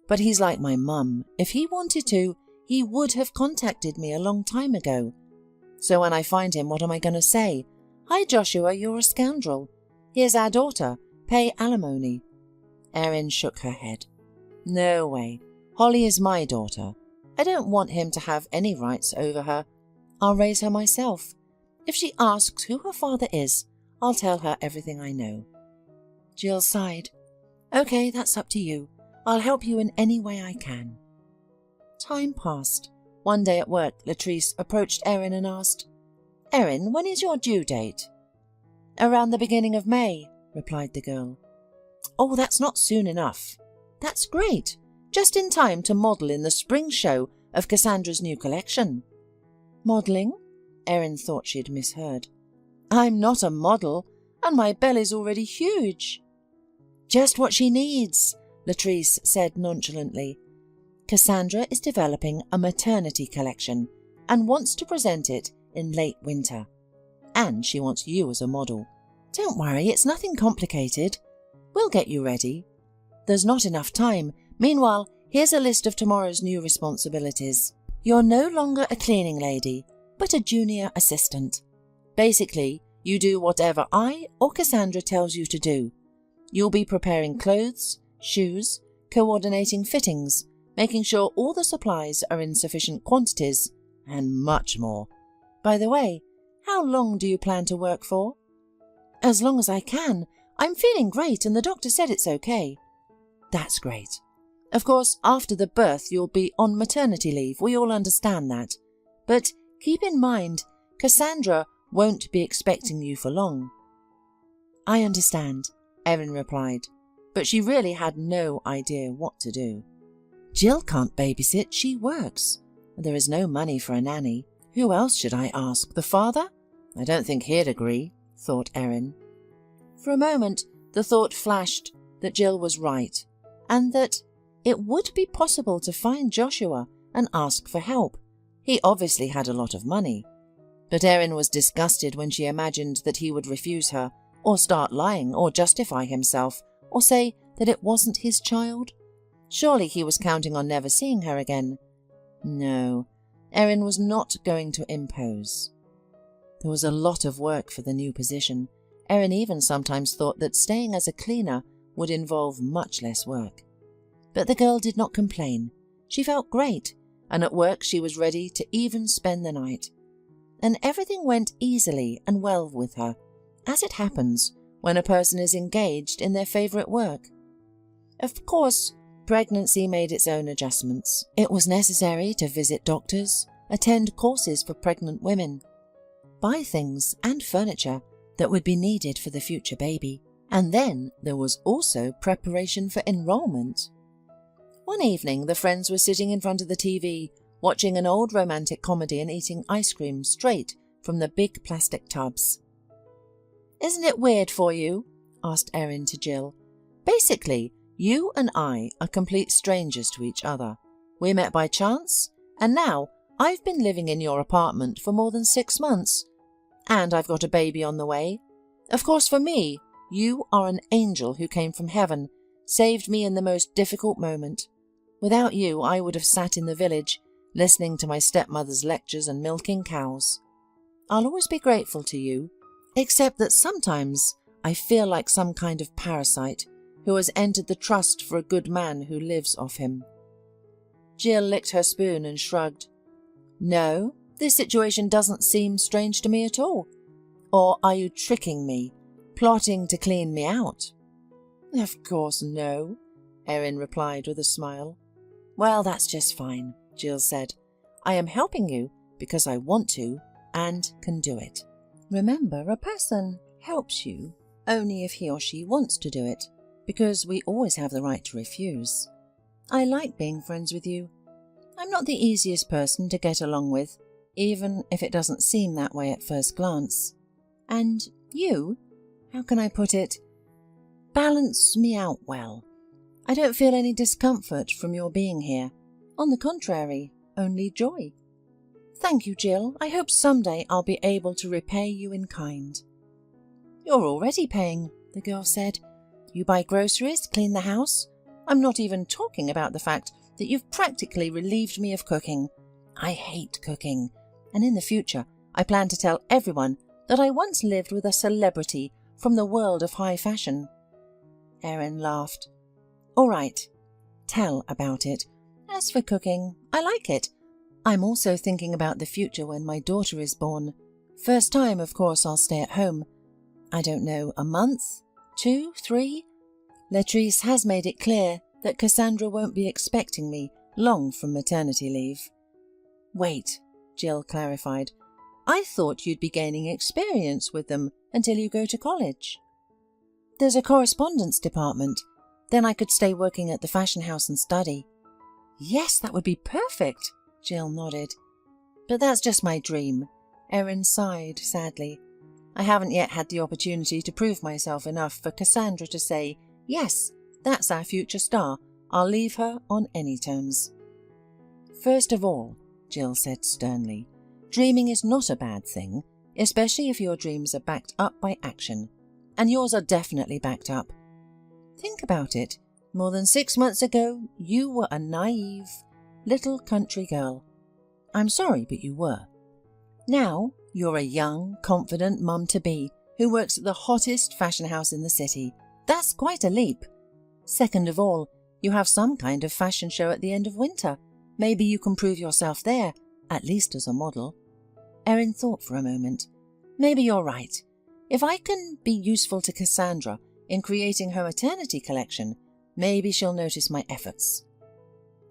S1: But he's like my mum. If he wanted to, he would have contacted me a long time ago. So when I find him, what am I going to say? 'Hi, Joshua, you're a scoundrel. Here's our daughter. Pay alimony.'" Erin shook her head. "No way. Holly is my daughter. I don't want him to have any rights over her. I'll raise her myself. If she asks who her father is, I'll tell her everything I know." Jill sighed. "Okay, that's up to you. I'll help you in any way I can." Time passed. One day at work, Latrice approached Erin and asked, "Erin, when is your due date?" "Around the beginning of May," replied the girl. "Oh, that's not soon enough." "That's great. Just in time to model in the spring show of Cassandra's new collection." "Modelling?" Erin thought she'd misheard. "I'm not a model, and my belly's already huge." "Just what she needs," Latrice said nonchalantly. "Cassandra is developing a maternity collection and wants to present it in late winter. And she wants you as a model. Don't worry, it's nothing complicated. We'll get you ready. There's not enough time. Meanwhile, here's a list of tomorrow's new responsibilities. You're no longer a cleaning lady, but a junior assistant. Basically, you do whatever I or Cassandra tells you to do. You'll be preparing clothes, shoes, coordinating fittings, making sure all the supplies are in sufficient quantities, and much more. By the way, how long do you plan to work for?" "As long as I can. I'm feeling great and the doctor said it's okay." "That's great. Of course, after the birth you'll be on maternity leave. We all understand that. But keep in mind, Cassandra won't be expecting you for long." "I understand," Erin replied, but she really had no idea what to do. Jill can't babysit, she works. There is no money for a nanny. Who else should I ask? The father? I don't think he'd agree, thought Erin. For a moment, the thought flashed that Jill was right, and that it would be possible to find Joshua and ask for help. He obviously had a lot of money. But Erin was disgusted when she imagined that he would refuse her, or start lying, or justify himself, or say that it wasn't his child. Surely he was counting on never seeing her again. No, Erin was not going to impose. There was a lot of work for the new position. Erin even sometimes thought that staying as a cleaner would involve much less work. But the girl did not complain. She felt great, and at work she was ready to even spend the night. And everything went easily and well with her, as it happens when a person is engaged in their favourite work. Of course, pregnancy made its own adjustments. It was necessary to visit doctors, attend courses for pregnant women, buy things and furniture that would be needed for the future baby. And then there was also preparation for enrolment. One evening, the friends were sitting in front of the TV, watching an old romantic comedy and eating ice cream straight from the big plastic tubs. "Isn't it weird for you?" asked Erin to Jill. "Basically, you and I are complete strangers to each other. We met by chance, and now I've been living in your apartment for more than 6 months. And I've got a baby on the way. Of course, for me, you are an angel who came from heaven, saved me in the most difficult moment. Without you, I would have sat in the village, listening to my stepmother's lectures and milking cows. I'll always be grateful to you, except that sometimes I feel like some kind of parasite who has entered the trust for a good man who lives off him." Jill licked her spoon and shrugged. "No, this situation doesn't seem strange to me at all. Or are you tricking me, plotting to clean me out?" "Of course no," Erin replied with a smile. "Well, that's just fine," Jill said. "I am helping you because I want to and can do it. Remember, a person helps you only if he or she wants to do it, because we always have the right to refuse. I like being friends with you. I'm not the easiest person to get along with, even if it doesn't seem that way at first glance. And you, how can I put it, balance me out well. I don't feel any discomfort from your being here. On the contrary, only joy. Thank you, Jill. I hope someday I'll be able to repay you in kind." "You're already paying," the girl said. "You buy groceries, clean the house. I'm not even talking about the fact that you've practically relieved me of cooking. I hate cooking, and in the future I plan to tell everyone that I once lived with a celebrity from the world of high fashion." Erin laughed. "All right, tell about it. As for cooking, I like it. I'm also thinking about the future when my daughter is born. First time, of course, I'll stay at home. I don't know, a month? 2, 3? Latrice has made it clear that Cassandra won't be expecting me long from maternity leave." "Wait," Jill clarified. "I thought you'd be gaining experience with them until you go to college." "There's a correspondence department. Then I could stay working at the fashion house and study." "Yes, that would be perfect," Jill nodded. "But that's just my dream." Erin sighed sadly. "I haven't yet had the opportunity to prove myself enough for Cassandra to say, 'Yes, that's our future star. I'll leave her on any terms.'" "First of all," Jill said sternly, "dreaming is not a bad thing, especially if your dreams are backed up by action. And yours are definitely backed up. Think about it. More than 6 months ago, you were a naive little country girl. I'm sorry, but you were. Now, you're a young, confident mum-to-be who works at the hottest fashion house in the city. That's quite a leap. Second of all, you have some kind of fashion show at the end of winter. Maybe you can prove yourself there, at least as a model." Erin thought for a moment. "Maybe you're right. If I can be useful to Cassandra in creating her maternity collection, maybe she'll notice my efforts."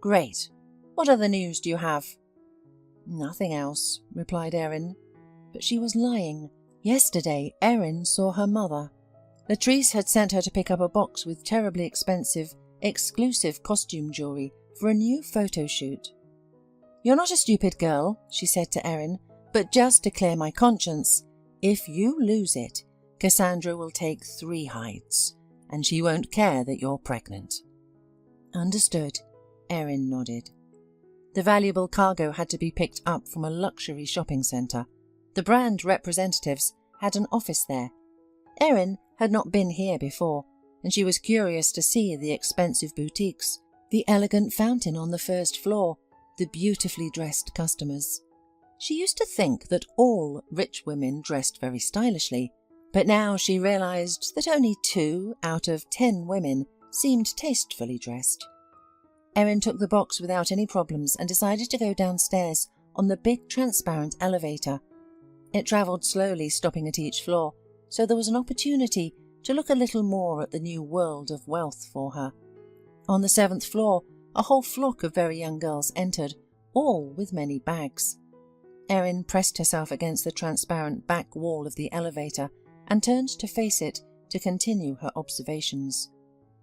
S1: "Great. What other news do you have?" "Nothing else," replied Erin. But she was lying. Yesterday, Erin saw her mother. Latrice had sent her to pick up a box with terribly expensive, exclusive costume jewellery for a new photo shoot. "You're not a stupid girl," she said to Erin, "but just to clear my conscience, if you lose it, Cassandra will take 3 hides, and she won't care that you're pregnant." "Understood," Erin nodded. The valuable cargo had to be picked up from a luxury shopping centre. The brand representatives had an office there. Erin had not been here before, and she was curious to see the expensive boutiques, the elegant fountain on the first floor, the beautifully dressed customers. She used to think that all rich women dressed very stylishly, but now she realised that only 2 out of 10 women seemed tastefully dressed. Erin took the box without any problems and decided to go downstairs on the big transparent elevator. It travelled slowly, stopping at each floor, so there was an opportunity to look a little more at the new world of wealth for her. On the 7th floor, a whole flock of very young girls entered, all with many bags. Erin pressed herself against the transparent back wall of the elevator and turned to face it to continue her observations.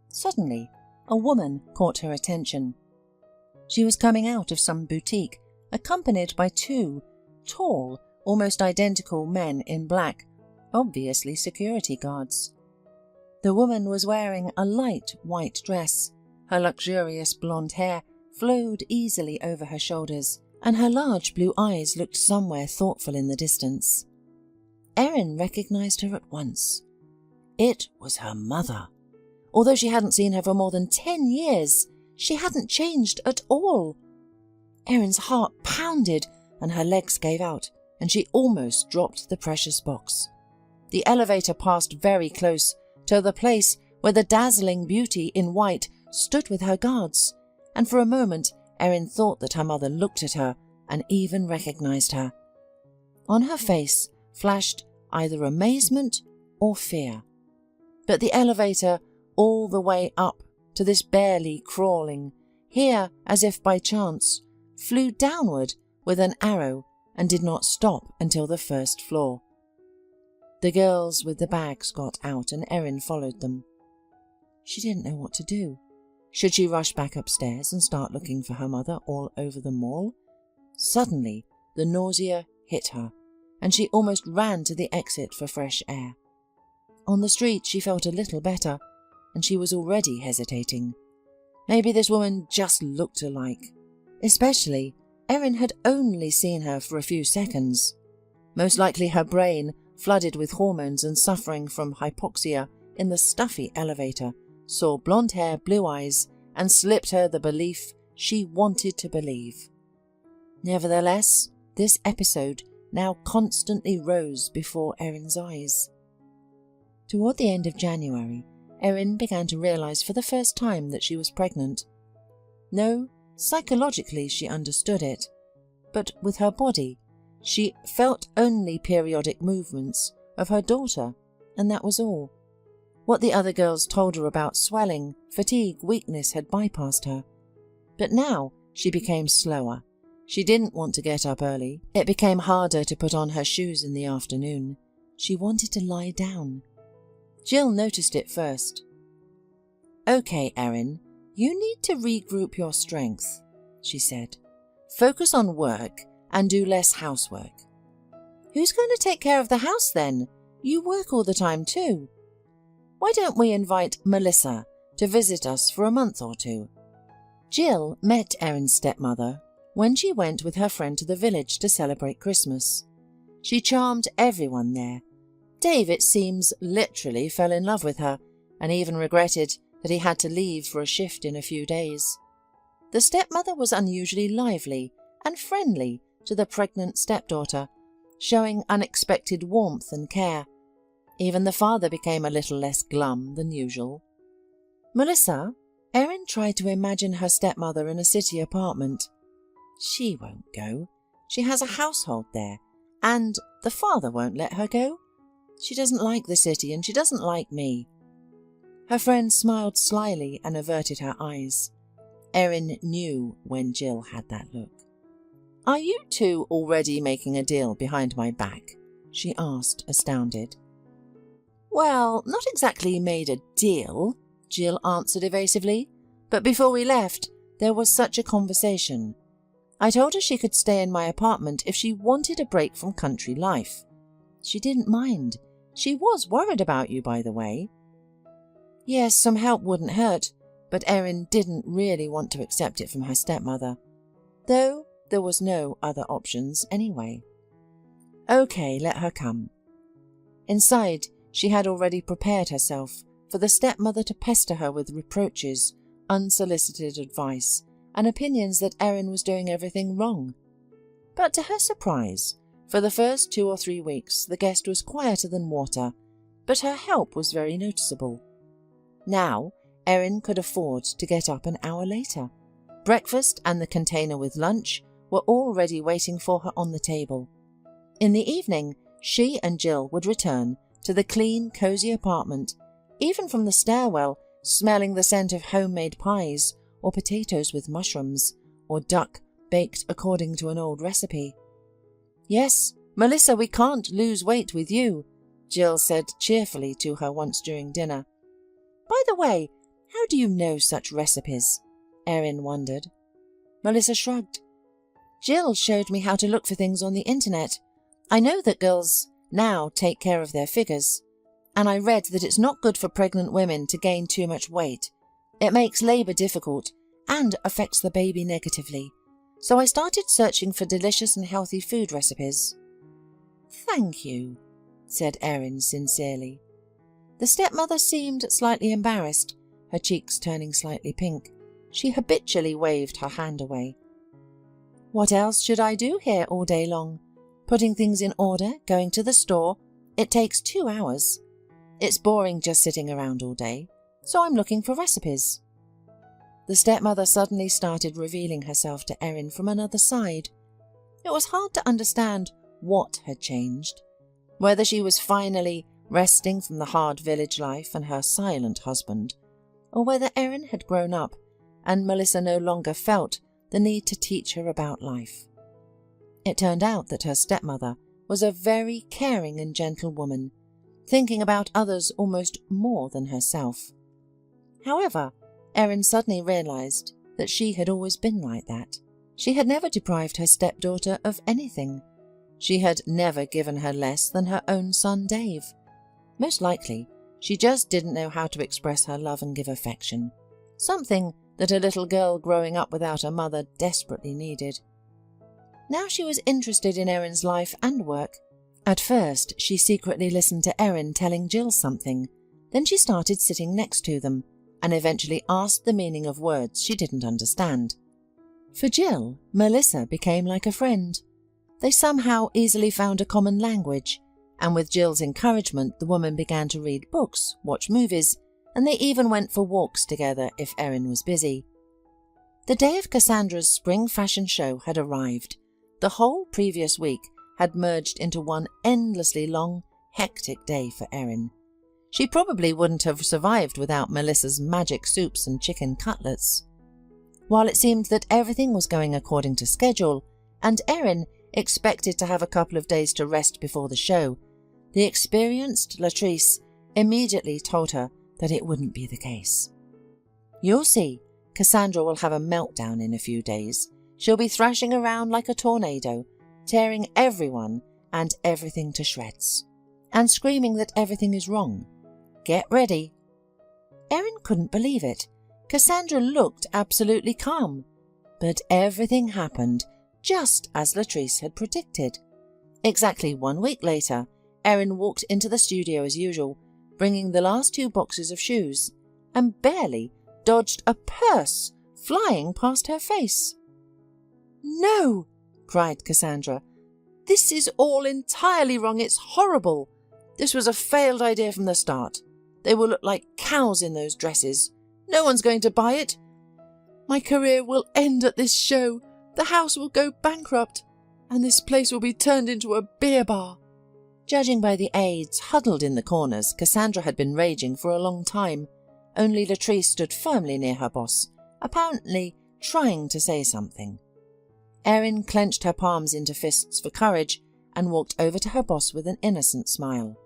S1: Suddenly, a woman caught her attention. She was coming out of some boutique, accompanied by two tall, almost identical men in black, obviously security guards. The woman was wearing a light white dress. Her luxurious blonde hair flowed easily over her shoulders, and her large blue eyes looked somewhere thoughtful in the distance. Erin recognized her at once. It was her mother. Although she hadn't seen her for more than 10 years, she hadn't changed at all. Erin's heart pounded and her legs gave out, and she almost dropped the precious box. The elevator passed very close to the place where the dazzling beauty in white stood with her guards, and for a moment Erin thought that her mother looked at her and even recognized her. On her face flashed either amazement or fear. But the elevator, all the way up to this barely crawling, here as if by chance, flew downward with an arrow and did not stop until the first floor. The girls with the bags got out and Erin followed them. She didn't know what to do. Should she rush back upstairs and start looking for her mother all over the mall? Suddenly, the nausea hit her, and she almost ran to the exit for fresh air. On the street she felt a little better, and she was already hesitating. Maybe this woman just looked alike. Especially, Erin had only seen her for a few seconds. Most likely her brain, flooded with hormones and suffering from hypoxia in the stuffy elevator, saw blonde hair, blue eyes, and slipped her the belief she wanted to believe. Nevertheless, this episode now constantly rose before Erin's eyes. Toward the end of January, Erin began to realize for the first time that she was pregnant. No, psychologically she understood it, but with her body, she felt only periodic movements of her daughter, and that was all. What the other girls told her about swelling, fatigue, weakness had bypassed her. But now she became slower. She didn't want to get up early. It became harder to put on her shoes in the afternoon. She wanted to lie down. Jill noticed it first. "Okay, Erin, you need to regroup your strength," she said. "Focus on work and do less housework." "Who's going to take care of the house then? You work all the time too. Why don't we invite Melissa to visit us for a month or two?" Jill met Erin's stepmother when she went with her friend to the village to celebrate Christmas. She charmed everyone there. Dave, it seems, literally fell in love with her and even regretted that he had to leave for a shift in a few days. The stepmother was unusually lively and friendly to the pregnant stepdaughter, showing unexpected warmth and care. Even the father became a little less glum than usual. Melissa, Erin tried to imagine her stepmother in a city apartment. She won't go. She has a household there, and the father won't let her go. She doesn't like the city, and she doesn't like me. Her friend smiled slyly and averted her eyes. Erin knew when Jill had that look. "Are you two already making a deal behind my back?" she asked, astounded. "Well, not exactly made a deal," Jill answered evasively, "but before we left, there was such a conversation. I told her she could stay in my apartment if she wanted a break from country life. She didn't mind. She was worried about you, by the way." Yes, some help wouldn't hurt, but Erin didn't really want to accept it from her stepmother, though there was no other options anyway. Okay, let her come. Inside, she had already prepared herself for the stepmother to pester her with reproaches, unsolicited advice, and opinions that Erin was doing everything wrong. But to her surprise, for the first 2 or 3 weeks the guest was quieter than water, but her help was very noticeable. Now, Erin could afford to get up an hour later. Breakfast and the container with lunch were already waiting for her on the table. In the evening, she and Jill would return to the clean, cosy apartment, even from the stairwell, smelling the scent of homemade pies, or potatoes with mushrooms, or duck baked according to an old recipe. "Yes, Melissa, we can't lose weight with you," Jill said cheerfully to her once during dinner. "By the way, how do you know such recipes?" Erin wondered. Melissa shrugged. Jill showed me how to look for things on the internet. I know that girls now take care of their figures, and I read that it's not good for pregnant women to gain too much weight. It makes labour difficult and affects the baby negatively. So I started searching for delicious and healthy food recipes. Thank you, said Erin sincerely. The stepmother seemed slightly embarrassed, her cheeks turning slightly pink. She habitually waved her hand away. What else should I do here all day long? Putting things in order, going to the store. It takes 2 hours. It's boring just sitting around all day, so I'm looking for recipes. The stepmother suddenly started revealing herself to Erin from another side. It was hard to understand what had changed, whether she was finally resting from the hard village life and her silent husband, or whether Erin had grown up and Melissa no longer felt the need to teach her about life. It turned out that her stepmother was a very caring and gentle woman, thinking about others almost more than herself. However, Erin suddenly realised that she had always been like that. She had never deprived her stepdaughter of anything. She had never given her less than her own son Dave. Most likely, she just didn't know how to express her love and give affection, something that a little girl growing up without a mother desperately needed. Now she was interested in Erin's life and work. At first, she secretly listened to Erin telling Jill something. Then she started sitting next to them and eventually asked the meaning of words she didn't understand. For Jill, Melissa became like a friend. They somehow easily found a common language, and with Jill's encouragement, the woman began to read books, watch movies, and they even went for walks together if Erin was busy. The day of Cassandra's spring fashion show had arrived. The whole previous week had merged into one endlessly long, hectic day for Erin. She probably wouldn't have survived without Melissa's magic soups and chicken cutlets. While it seemed that everything was going according to schedule, and Erin expected to have a couple of days to rest before the show, the experienced Latrice immediately told her that it wouldn't be the case. You'll see, Cassandra will have a meltdown in a few days. She'll be thrashing around like a tornado, tearing everyone and everything to shreds, and screaming that everything is wrong. Get ready. Erin couldn't believe it. Cassandra looked absolutely calm, but everything happened just as Latrice had predicted. Exactly 1 week later, Erin walked into the studio as usual, bringing the last 2 boxes of shoes, and barely dodged a purse flying past her face. "No!" cried Cassandra. "This is all entirely wrong. It's horrible. This was a failed idea from the start. They will look like cows in those dresses. No one's going to buy it. My career will end at this show. The house will go bankrupt, and this place will be turned into a beer bar." Judging by the aides huddled in the corners, Cassandra had been raging for a long time. Only Latrice stood firmly near her boss, apparently trying to say something. Erin clenched her palms into fists for courage and walked over to her boss with an innocent smile.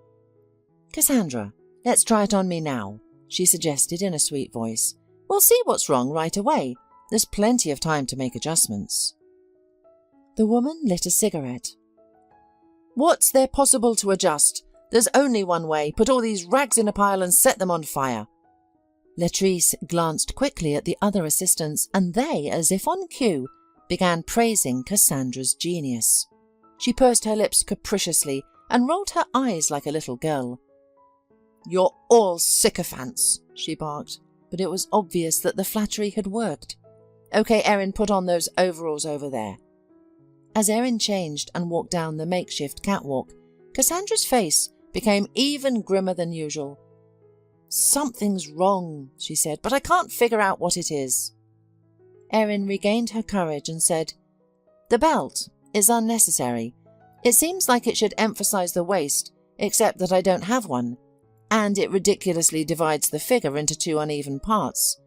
S1: "Cassandra, let's try it on me now," she suggested in a sweet voice. "We'll see what's wrong right away. There's plenty of time to make adjustments." The woman lit a cigarette. "What's there possible to adjust? There's only one way. Put all these rags in a pile and set them on fire." Latrice glanced quickly at the other assistants, and they, as if on cue, began praising Cassandra's genius. She pursed her lips capriciously and rolled her eyes like a little girl. "You're all sycophants," she barked, but it was obvious that the flattery had worked. "Okay, Erin, put on those overalls over there." As Erin changed and walked down the makeshift catwalk, Cassandra's face became even grimmer than usual. "Something's wrong," she said, "but I can't figure out what it is." Erin regained her courage and said, "The belt is unnecessary. It seems like it should emphasize the waist, except that I don't have one, and it ridiculously divides the figure into 2 uneven parts.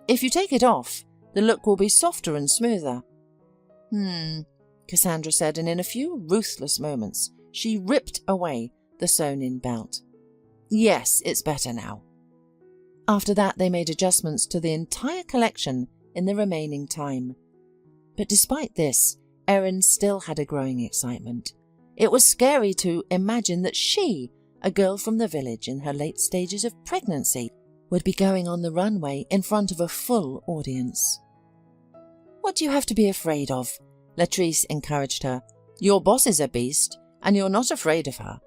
S1: If you take it off, the look will be softer and smoother." Cassandra said, and in a few ruthless moments, she ripped away the sewn-in belt. "Yes, it's better now." After that, they made adjustments to the entire collection in the remaining time. But despite this, Erin still had a growing excitement. It was scary to imagine that she, a girl from the village in her late stages of pregnancy, would be going on the runway in front of a full audience. "What do you have to be afraid of?" Latrice encouraged her. "Your boss is a beast, and you're not afraid of her.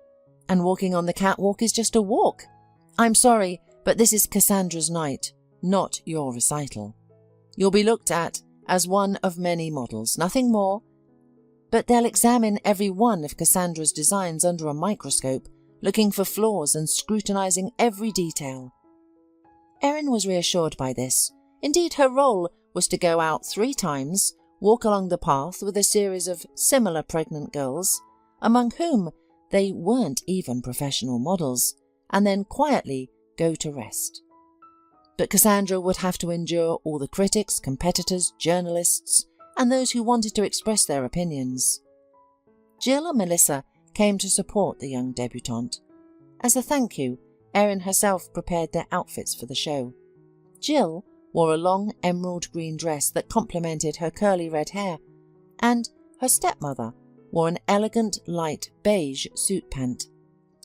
S1: And walking on the catwalk is just a walk. I'm sorry, but this is Cassandra's night, not your recital. You'll be looked at as one of many models, nothing more. But they'll examine every one of Cassandra's designs under a microscope, looking for flaws and scrutinizing every detail." Erin was reassured by this. Indeed, her role was to go out 3 times, walk along the path with a series of similar pregnant girls, among whom they weren't even professional models, and then quietly go to rest. But Cassandra would have to endure all the critics, competitors, journalists, and those who wanted to express their opinions. Jill and Melissa came to support the young debutante. As a thank you, Erin herself prepared their outfits for the show. Jill wore a long emerald green dress that complemented her curly red hair, and her stepmother wore an elegant light beige suit pant.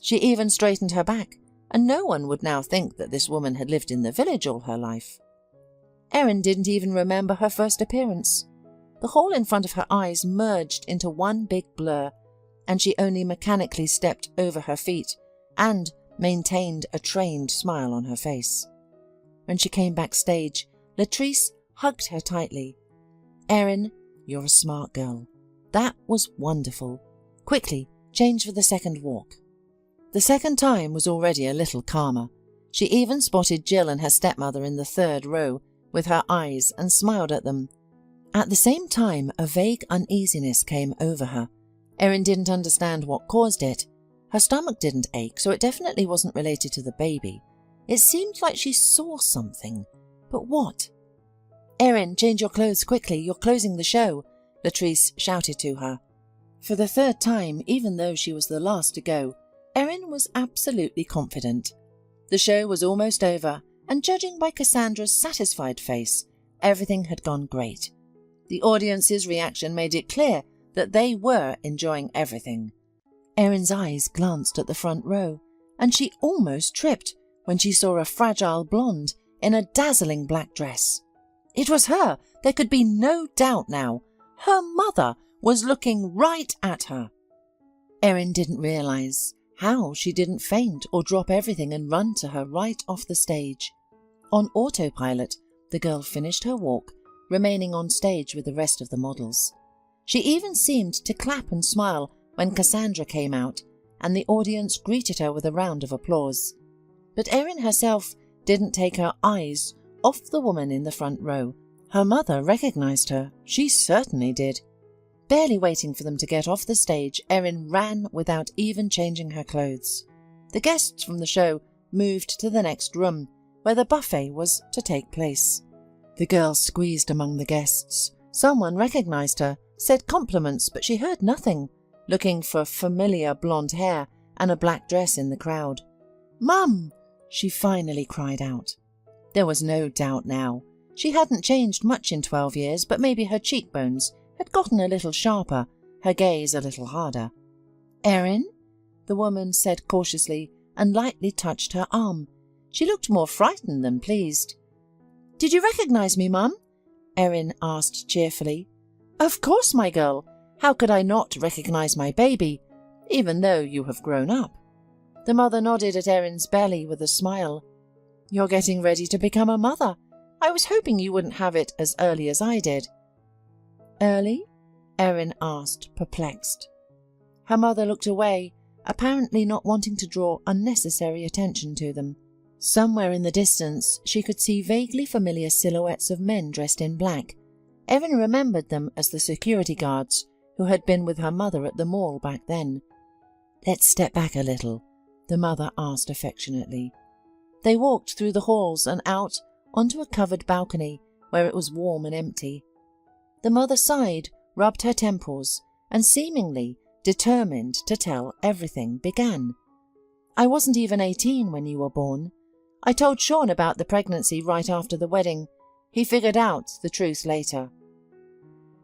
S1: She even straightened her back, and no one would now think that this woman had lived in the village all her life. Erin didn't even remember her first appearance. The hall in front of her eyes merged into one big blur, and she only mechanically stepped over her feet and maintained a trained smile on her face. When she came backstage, Latrice hugged her tightly. "Erin, you're a smart girl. That was wonderful. Quickly, change for the second walk." The second time was already a little calmer. She even spotted Jill and her stepmother in the 3rd row with her eyes and smiled at them. At the same time, a vague uneasiness came over her. Erin didn't understand what caused it. Her stomach didn't ache, so it definitely wasn't related to the baby. It seemed like she saw something. But what? "Erin, change your clothes quickly, you're closing the show," Latrice shouted to her. For the 3rd time, even though she was the last to go, Erin was absolutely confident. The show was almost over, and judging by Cassandra's satisfied face, everything had gone great. The audience's reaction made it clear that they were enjoying everything. Erin's eyes glanced at the front row, and she almost tripped when she saw a fragile blonde in a dazzling black dress. It was her! There could be no doubt now. Her mother was looking right at her. Erin didn't realize how she didn't faint or drop everything and run to her right off the stage. On autopilot, the girl finished her walk, remaining on stage with the rest of the models. She even seemed to clap and smile when Cassandra came out, and the audience greeted her with a round of applause. But Erin herself didn't take her eyes off the woman in the front row. Her mother recognized her. She certainly did. Barely waiting for them to get off the stage, Erin ran without even changing her clothes. The guests from the show moved to the next room, where the buffet was to take place. The girl squeezed among the guests. Someone recognized her, said compliments, but she heard nothing, looking for familiar blonde hair and a black dress in the crowd. "Mum!" she finally cried out. There was no doubt now. She hadn't changed much in 12 years, but maybe her cheekbones had gotten a little sharper, her gaze a little harder. "Erin?" the woman said cautiously and lightly touched her arm. She looked more frightened than pleased. "Did you recognize me, Mum?" Erin asked cheerfully. "Of course, my girl. How could I not recognize my baby, even though you have grown up?" The mother nodded at Erin's belly with a smile. "You're getting ready to become a mother. I was hoping you wouldn't have it as early as I did." "Early?" Erin asked, perplexed. Her mother looked away, apparently not wanting to draw unnecessary attention to them. Somewhere in the distance she could see vaguely familiar silhouettes of men dressed in black. Erin remembered them as the security guards who had been with her mother at the mall back then. "Let's step back a little," the mother asked affectionately. They walked through the halls and out onto a covered balcony where it was warm and empty. The mother sighed, rubbed her temples, and seemingly determined to tell everything, began. "I wasn't even 18 when you were born. I told Sean about the pregnancy right after the wedding. He figured out the truth later."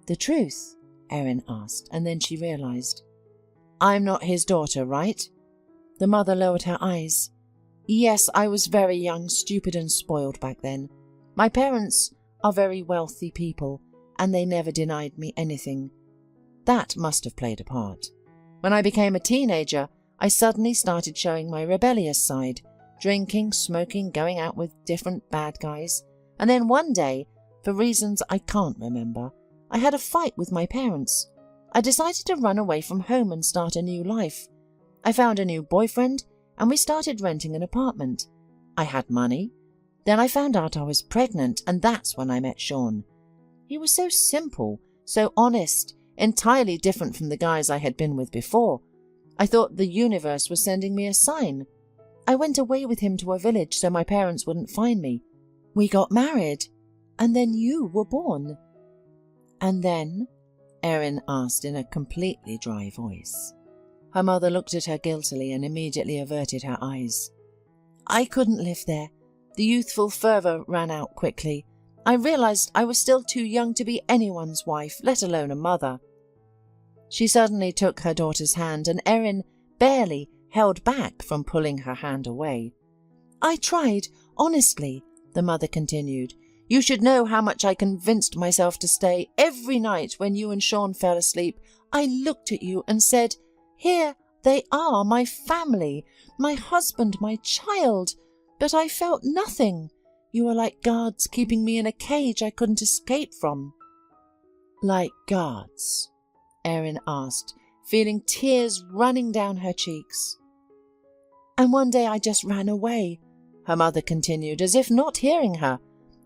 S1: The truth? Erin asked, and then she realised. I'm not his daughter, right? The mother lowered her eyes. Yes, I was very young, stupid and spoiled back then. My parents are very wealthy people, and they never denied me anything. That must have played a part. When I became a teenager, I suddenly started showing my rebellious side, drinking, smoking, going out with different bad guys, and then one day, for reasons I can't remember, I had a fight with my parents. I decided to run away from home and start a new life. I found a new boyfriend, and we started renting an apartment. I had money. Then I found out I was pregnant, and that's when I met Sean. He was so simple, so honest, entirely different from the guys I had been with before. I thought the universe was sending me a sign. I went away with him to a village so my parents wouldn't find me. We got married, and then you were born. And then? Erin asked in a completely dry voice. Her mother looked at her guiltily and immediately averted her eyes. I couldn't live there. The youthful fervour ran out quickly. I realised I was still too young to be anyone's wife, let alone a mother. She suddenly took her daughter's hand, and Erin barely held back from pulling her hand away. I tried, honestly, the mother continued. You should know how much I convinced myself to stay. Every night when you and Sean fell asleep, I looked at you and said, here they are, my family, my husband, my child. But I felt nothing. You were like guards keeping me in a cage I couldn't escape from. Like guards? Erin asked, feeling tears running down her cheeks. And one day I just ran away, her mother continued, as if not hearing her.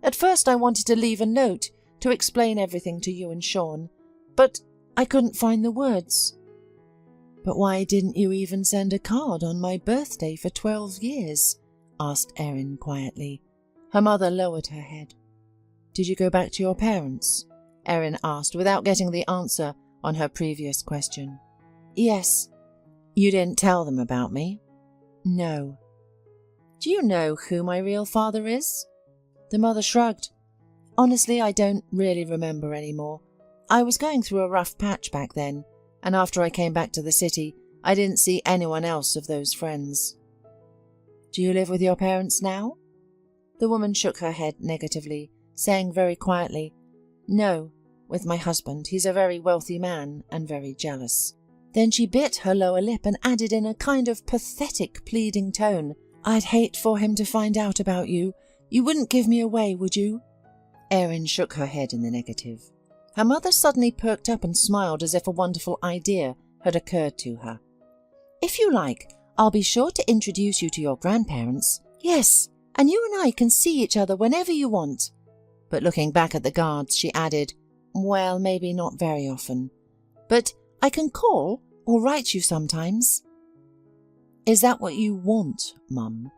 S1: At first I wanted to leave a note to explain everything to you and Sean, but I couldn't find the words. But why didn't you even send a card on my birthday for 12 years? Asked Erin quietly. Her mother lowered her head. Did you go back to your parents? Erin asked, without getting the answer on her previous question. Yes. You didn't tell them about me? No. Do you know who my real father is? The mother shrugged. Honestly, I don't really remember anymore. I was going through a rough patch back then, and after I came back to the city, I didn't see anyone else of those friends. Do you live with your parents now? The woman shook her head negatively, saying very quietly, No, with my husband. He's a very wealthy man and very jealous. Then she bit her lower lip and added in a kind of pathetic, pleading tone, I'd hate for him to find out about you. You wouldn't give me away, would you? Erin shook her head in the negative. Her mother suddenly perked up and smiled as if a wonderful idea had occurred to her. If you like, I'll be sure to introduce you to your grandparents. Yes, and you and I can see each other whenever you want. But looking back at the guards, she added, Well, maybe not very often. But I can call or write you sometimes. Is that what you want, Mum?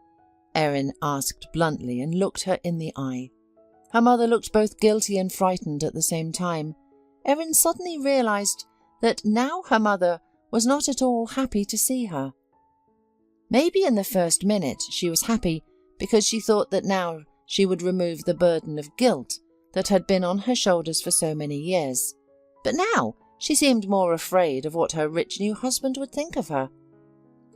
S1: Erin asked bluntly and looked her in the eye. Her mother looked both guilty and frightened at the same time. Erin suddenly realised that now her mother was not at all happy to see her. Maybe in the first minute she was happy because she thought that now she would remove the burden of guilt that had been on her shoulders for so many years. But now she seemed more afraid of what her rich new husband would think of her.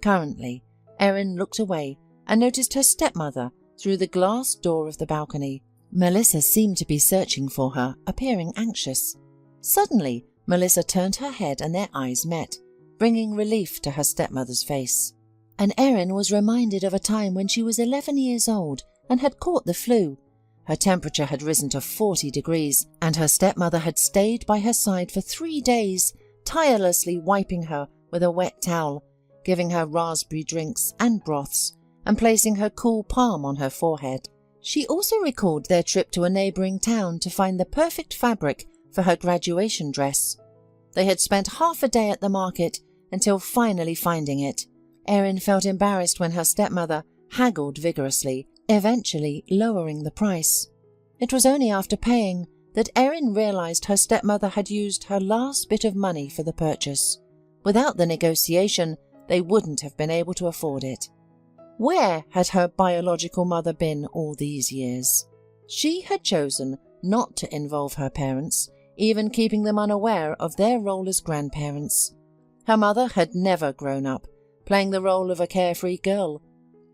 S1: Currently, Erin looked away and noticed her stepmother through the glass door of the balcony. Melissa seemed to be searching for her, appearing anxious. Suddenly, Melissa turned her head and their eyes met, bringing relief to her stepmother's face. And Erin was reminded of a time when she was 11 years old and had caught the flu. Her temperature had risen to 40 degrees, and her stepmother had stayed by her side for 3 days, tirelessly wiping her with a wet towel, giving her raspberry drinks and broths, and placing her cool palm on her forehead. She also recalled their trip to a neighbouring town to find the perfect fabric for her graduation dress. They had spent half a day at the market until finally finding it. Erin felt embarrassed when her stepmother haggled vigorously, eventually lowering the price. It was only after paying that Erin realised her stepmother had used her last bit of money for the purchase. Without the negotiation, they wouldn't have been able to afford it. Where had her biological mother been all these years? She had chosen not to involve her parents even keeping them unaware of their role as grandparents. Her mother had never grown up, playing the role of a carefree girl.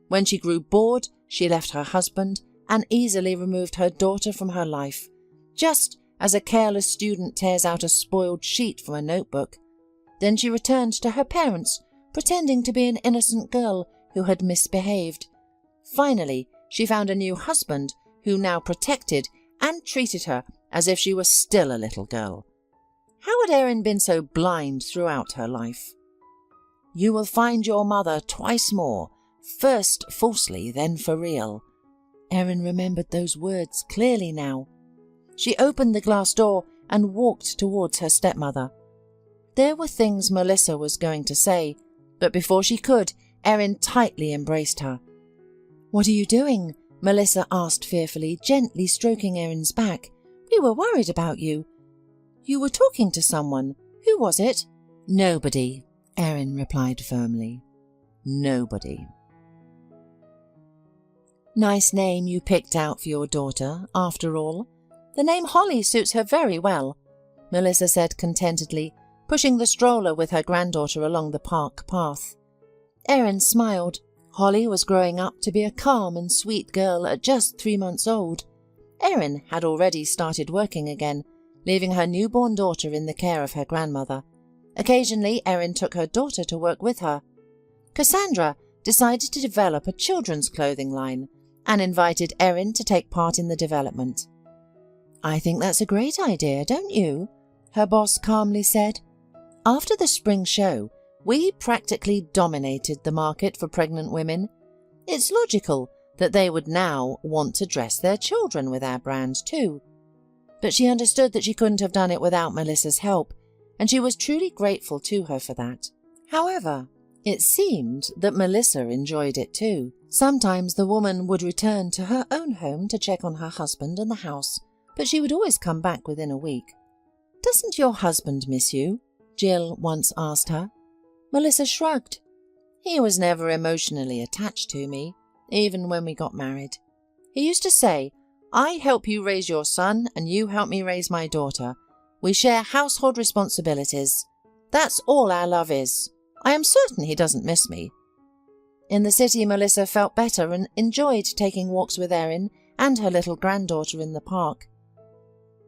S1: When she grew bored, she left her husband and easily removed her daughter from her life, just as a careless student tears out a spoiled sheet from a notebook. Then she returned to her parents, pretending to be an innocent girl who had misbehaved. Finally, she found a new husband who now protected and treated her as if she were still a little girl. How had Erin been so blind throughout her life? "You will find your mother twice more, first falsely, then for real." Erin remembered those words clearly now. She opened the glass door and walked towards her stepmother. There were things Melissa was going to say, but before she could, Erin tightly embraced her. "What are you doing?" Melissa asked fearfully, gently stroking Erin's back. "We were worried about you." "You were talking to someone. Who was it?" "Nobody," Erin replied firmly. "Nobody." "Nice name you picked out for your daughter, after all. The name Holly suits her very well," Melissa said contentedly, pushing the stroller with her granddaughter along the park path. Erin smiled. Holly was growing up to be a calm and sweet girl at just 3 months old. Erin had already started working again, leaving her newborn daughter in the care of her grandmother. Occasionally, Erin took her daughter to work with her. Cassandra decided to develop a children's clothing line and invited Erin to take part in the development. "I think that's a great idea, don't you?" her boss calmly said. "After the spring show, we practically dominated the market for pregnant women. It's logical that they would now want to dress their children with our brand too." But she understood that she couldn't have done it without Melissa's help, and she was truly grateful to her for that. However, it seemed that Melissa enjoyed it too. Sometimes the woman would return to her own home to check on her husband and the house, but she would always come back within a week. "Doesn't your husband miss you?" Jill once asked her. Melissa shrugged. "He was never emotionally attached to me, even when we got married. He used to say, 'I help you raise your son and you help me raise my daughter. We share household responsibilities. That's all our love is. I am certain he doesn't miss me.'" In the city, Melissa felt better and enjoyed taking walks with Erin and her little granddaughter in the park.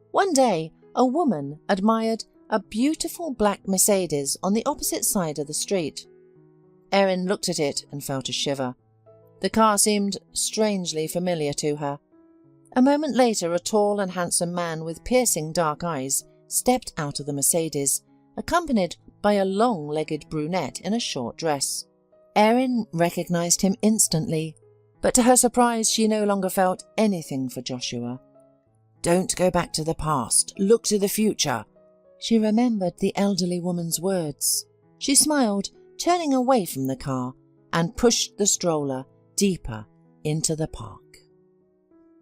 S1: One day, a woman admired a beautiful black Mercedes on the opposite side of the street. Erin looked at it and felt a shiver. The car seemed strangely familiar to her. A moment later, a tall and handsome man with piercing dark eyes stepped out of the Mercedes, accompanied by a long-legged brunette in a short dress. Erin recognized him instantly, but to her surprise she no longer felt anything for Joshua. "Don't go back to the past, look to the future." She remembered the elderly woman's words. She smiled, turning away from the car, and pushed the stroller deeper into the park.